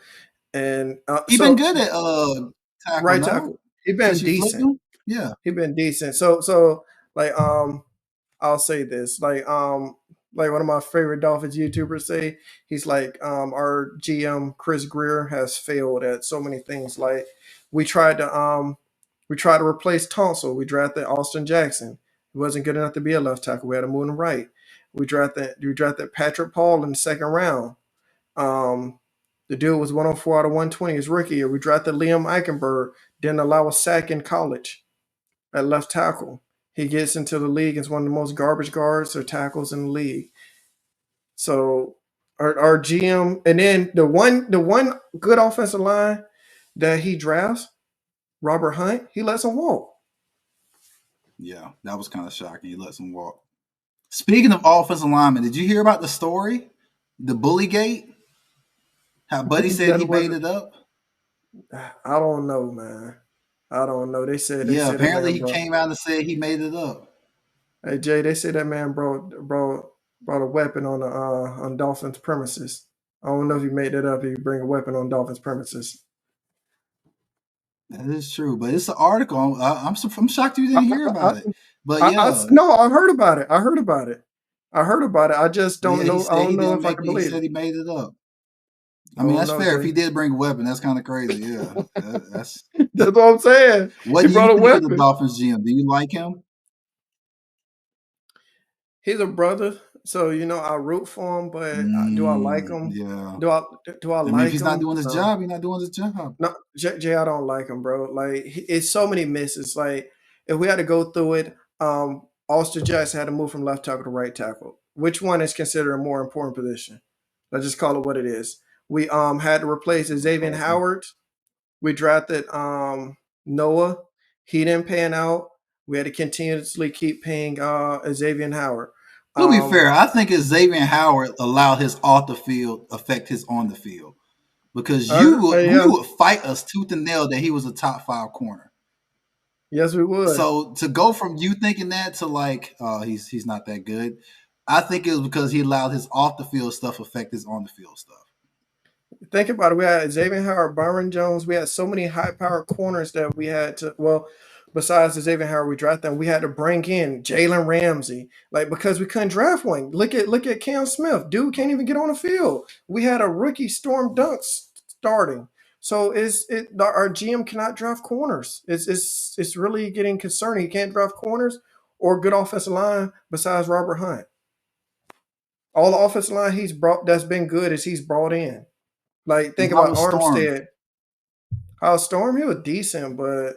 and he been good at tackle. Right tackle. He been decent. Yeah, he been decent. So like I'll say this like one of my favorite Dolphins YouTubers say, he's like our GM Chris Greer has failed at so many things. Like we tried to replace Tonsil. We drafted Austin Jackson. He wasn't good enough to be a left tackle. We had to move him right. We drafted Patrick Paul in the second round. The dude was 104 out of 120 his rookie year. We drafted Liam Eichenberg, didn't allow a sack in college at left tackle. He gets into the league as one of the most garbage guards or tackles in the league. So our GM, and then the one good offensive line that he drafts, Robert Hunt, he lets him walk. Yeah, that was kind of shocking. He lets him walk. Speaking of offensive linemen, did you hear about the story? The bully gate? How Buddy said he made it up? I don't know, man. I don't know. They said apparently he came out and said he made it up. Hey Jay, they said that man brought a weapon on Dolphins premises. I don't know if he made that up. He bring a weapon on Dolphins premises. That is true, but it's an article. I'm shocked you didn't hear about it. But yeah, No, I heard about it. I heard about it. I just don't yeah, he know. I said don't he know didn't if I make can it. He believe said it. he made it up. I mean, Oh that's no, fair. If he Jay. did bring a weapon, that's kind of crazy. Yeah, that's. That's what I'm saying. What He do you brought a think of the weapon. Dolphins GM? Do you like him? He's a brother, so I root for him. But do I like him? Yeah. Do I do I I mean, if like he's not him? doing his No. job, he's not doing his job. No, Jay, I don't like him, bro. Like it's so many misses. Like if we had to go through it, Austin Jackson had to move from left tackle to right tackle. Which one is considered a more important position? Let's just call it what it is. We had to replace Xavier Okay. Howard. We drafted Noah. He didn't pan out. We had to continuously keep paying Xavier Howard. To be Um, fair, I think Xavier Howard allowed his off the field affect his on the field because we yeah, would fight us tooth and nail that he was a top 5 corner. yes, we would. So to go from you thinking that to like, he's not that good, I think it was because he allowed his off the field stuff affect his on the field stuff. Think about it. We had Xavier Howard, Byron Jones. We had so many high powered corners that we had to. Well, besides the Xavier Howard we drafted, them, we had to bring in Jalen Ramsey, like because we couldn't draft one. Look at Cam Smith. Dude can't even get on the field. We had a rookie Storm Dunks starting. So our GM cannot draft corners. It's really getting concerning. He can't draft corners or good offensive line besides Robert Hunt. All the offensive line he's brought that's been good is he's brought in. Like And think how about was Storm? Armstead. How Storm, he was decent, but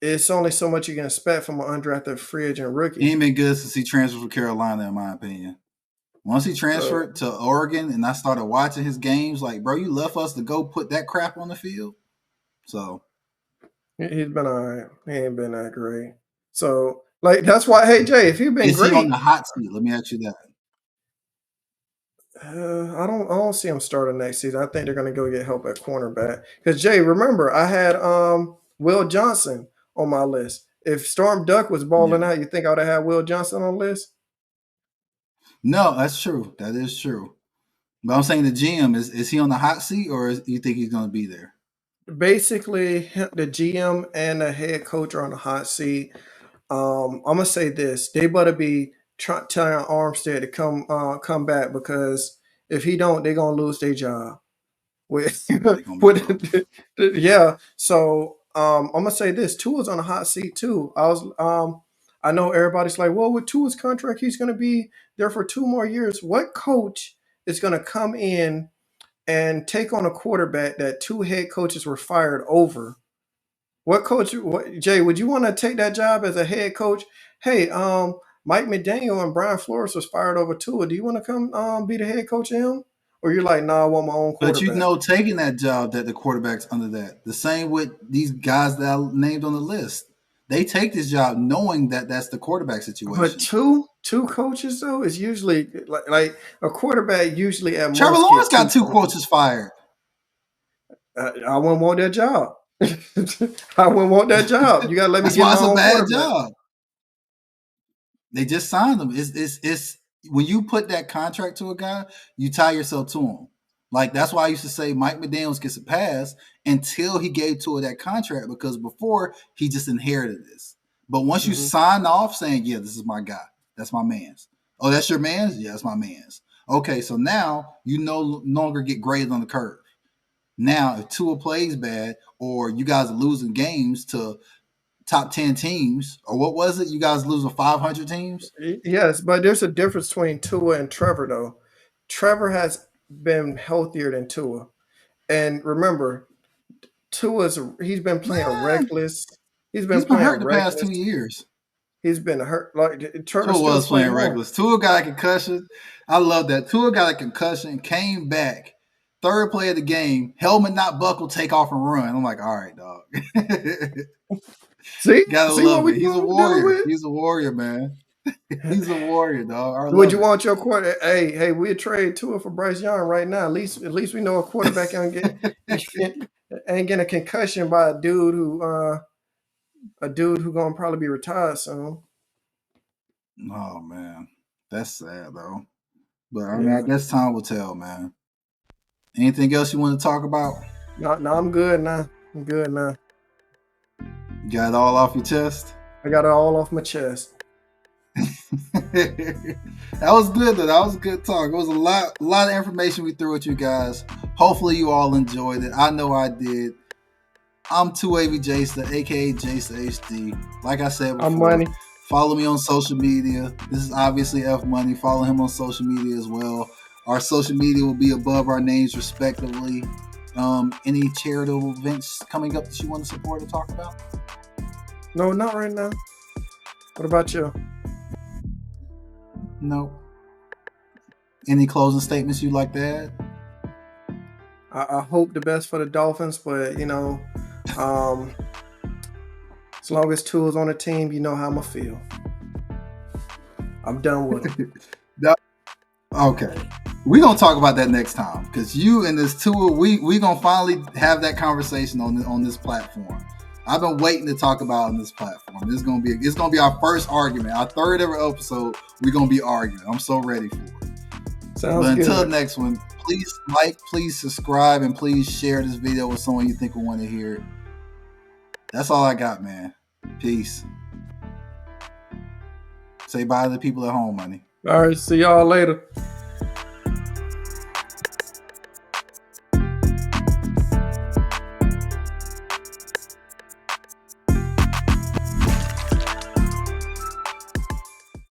it's only so much you can expect from an undrafted free agent He rookie. ain't been good since he transferred from Carolina, in my opinion. Once he So transferred to Oregon and I started watching his games, like, bro, you left us to go put that crap on the field. So he's been all right. He ain't been that great. So like that's why, hey Jay, if he'd been is he on great, the hot seat? Let me ask you that. I don't see him starting next season. I think they're gonna go get help at cornerback. Because Jay, remember, I had Will Johnson on my list. If Storm Duck was balling Yeah. out, you think I would have had Will Johnson on the list? No, that's true. That is true. But I'm saying the GM, is he on the hot seat or you think he's going to be there? Basically, the GM and the head coach are on the hot seat. I'm gonna say this: they better be telling Armstead to come back because if he don't, they're gonna lose their job. With, They're going to be broke. yeah. So I'm gonna say this: Tua's on the hot seat too. I know everybody's like, well, with Tua's contract, he's gonna be there for 2 more years. What coach is gonna come in and take on a quarterback that 2 head coaches were fired over? What coach? What Jay? Would you want to take that job as a head coach? Hey, Mike McDaniel and Brian Flores was fired over Tua. Do you want to come be the head coach of him? Or you're like, nah, I want my own But you quarterback. know, taking that job that the quarterback's under that. The same with these guys that I named on the list. They take this job knowing that that's the quarterback But situation. two coaches though is usually like a quarterback usually at Trevor most get Lawrence got two 2 coaches. coaches fired. I wouldn't want that job. I wouldn't want that job. You gotta let me That's get why my it's a own bad quarterback. job. They just signed him. It's when you put that contract to a guy, you tie yourself to him. Like that's why I used to say Mike McDaniels gets a pass until he gave Tua that contract because before he just inherited this. But once you Hmm. sign off saying, "Yeah, this is my guy. That's my man's." Oh, that's your man's? Yeah, that's my man's. Okay, so now you no longer get graded on the curve. Now, if Tua plays bad or you guys are losing games to top 10 teams, or what was it? You guys losing 500 teams? Yes, but there's a difference between Tua and Trevor though. Trevor has been healthier than Tua. And remember, he's been playing Man, reckless. He's been he's been playing hurt the past reckless. 2 years. He's been hurt. Like Trevor Tua still was playing playing more. reckless. Tua got a concussion. I love that. Tua got a concussion, came back, third play of the game, helmet not buckle, take off and run. I'm like, all right, dog. See, Gotta see what love we it. He's a dealing warrior. with. He's a warrior, man. He's a warrior, dog. I Would love you want your quarter? Hey, we'd trade Tua for Bryce Young right now. At least we know a quarterback it. ain't getting a concussion by a dude who gonna probably be retired soon. Oh man, that's sad though. But I mean, I Yeah. guess time will tell, man. Anything else you want to talk about? No, I'm good now. I'm good now. Got it all off your chest? I got it all off my chest. That was good though. That was a good talk. It was a lot of information we threw at you guys. Hopefully you all enjoyed it. I know I did. I'm 2AV Jason, aka Jason HD. Like I said before, I'm Money. Follow me on social media. This is obviously F Money. Follow him on social media as well. Our social media will be above our names respectively. Any charitable events coming up that you want to support or talk about? No, not right now. What about you? No. Any closing statements you'd like to add? I hope the best for the Dolphins, but as long as Tua's on the team, you know how I'ma feel. I'm done with him. Okay. We're gonna talk about that next time because you and this Tua, we gonna finally have that conversation on this platform. I've been waiting to talk about it on this platform. It's gonna be our first argument. Our third ever episode, we're gonna be arguing. I'm so ready for it. Sounds But until good. the next one, please like, please subscribe, and please share this video with someone you think will want to hear it. That's all I got, man. Peace. Say bye to the people at home, Money. All right, see y'all later.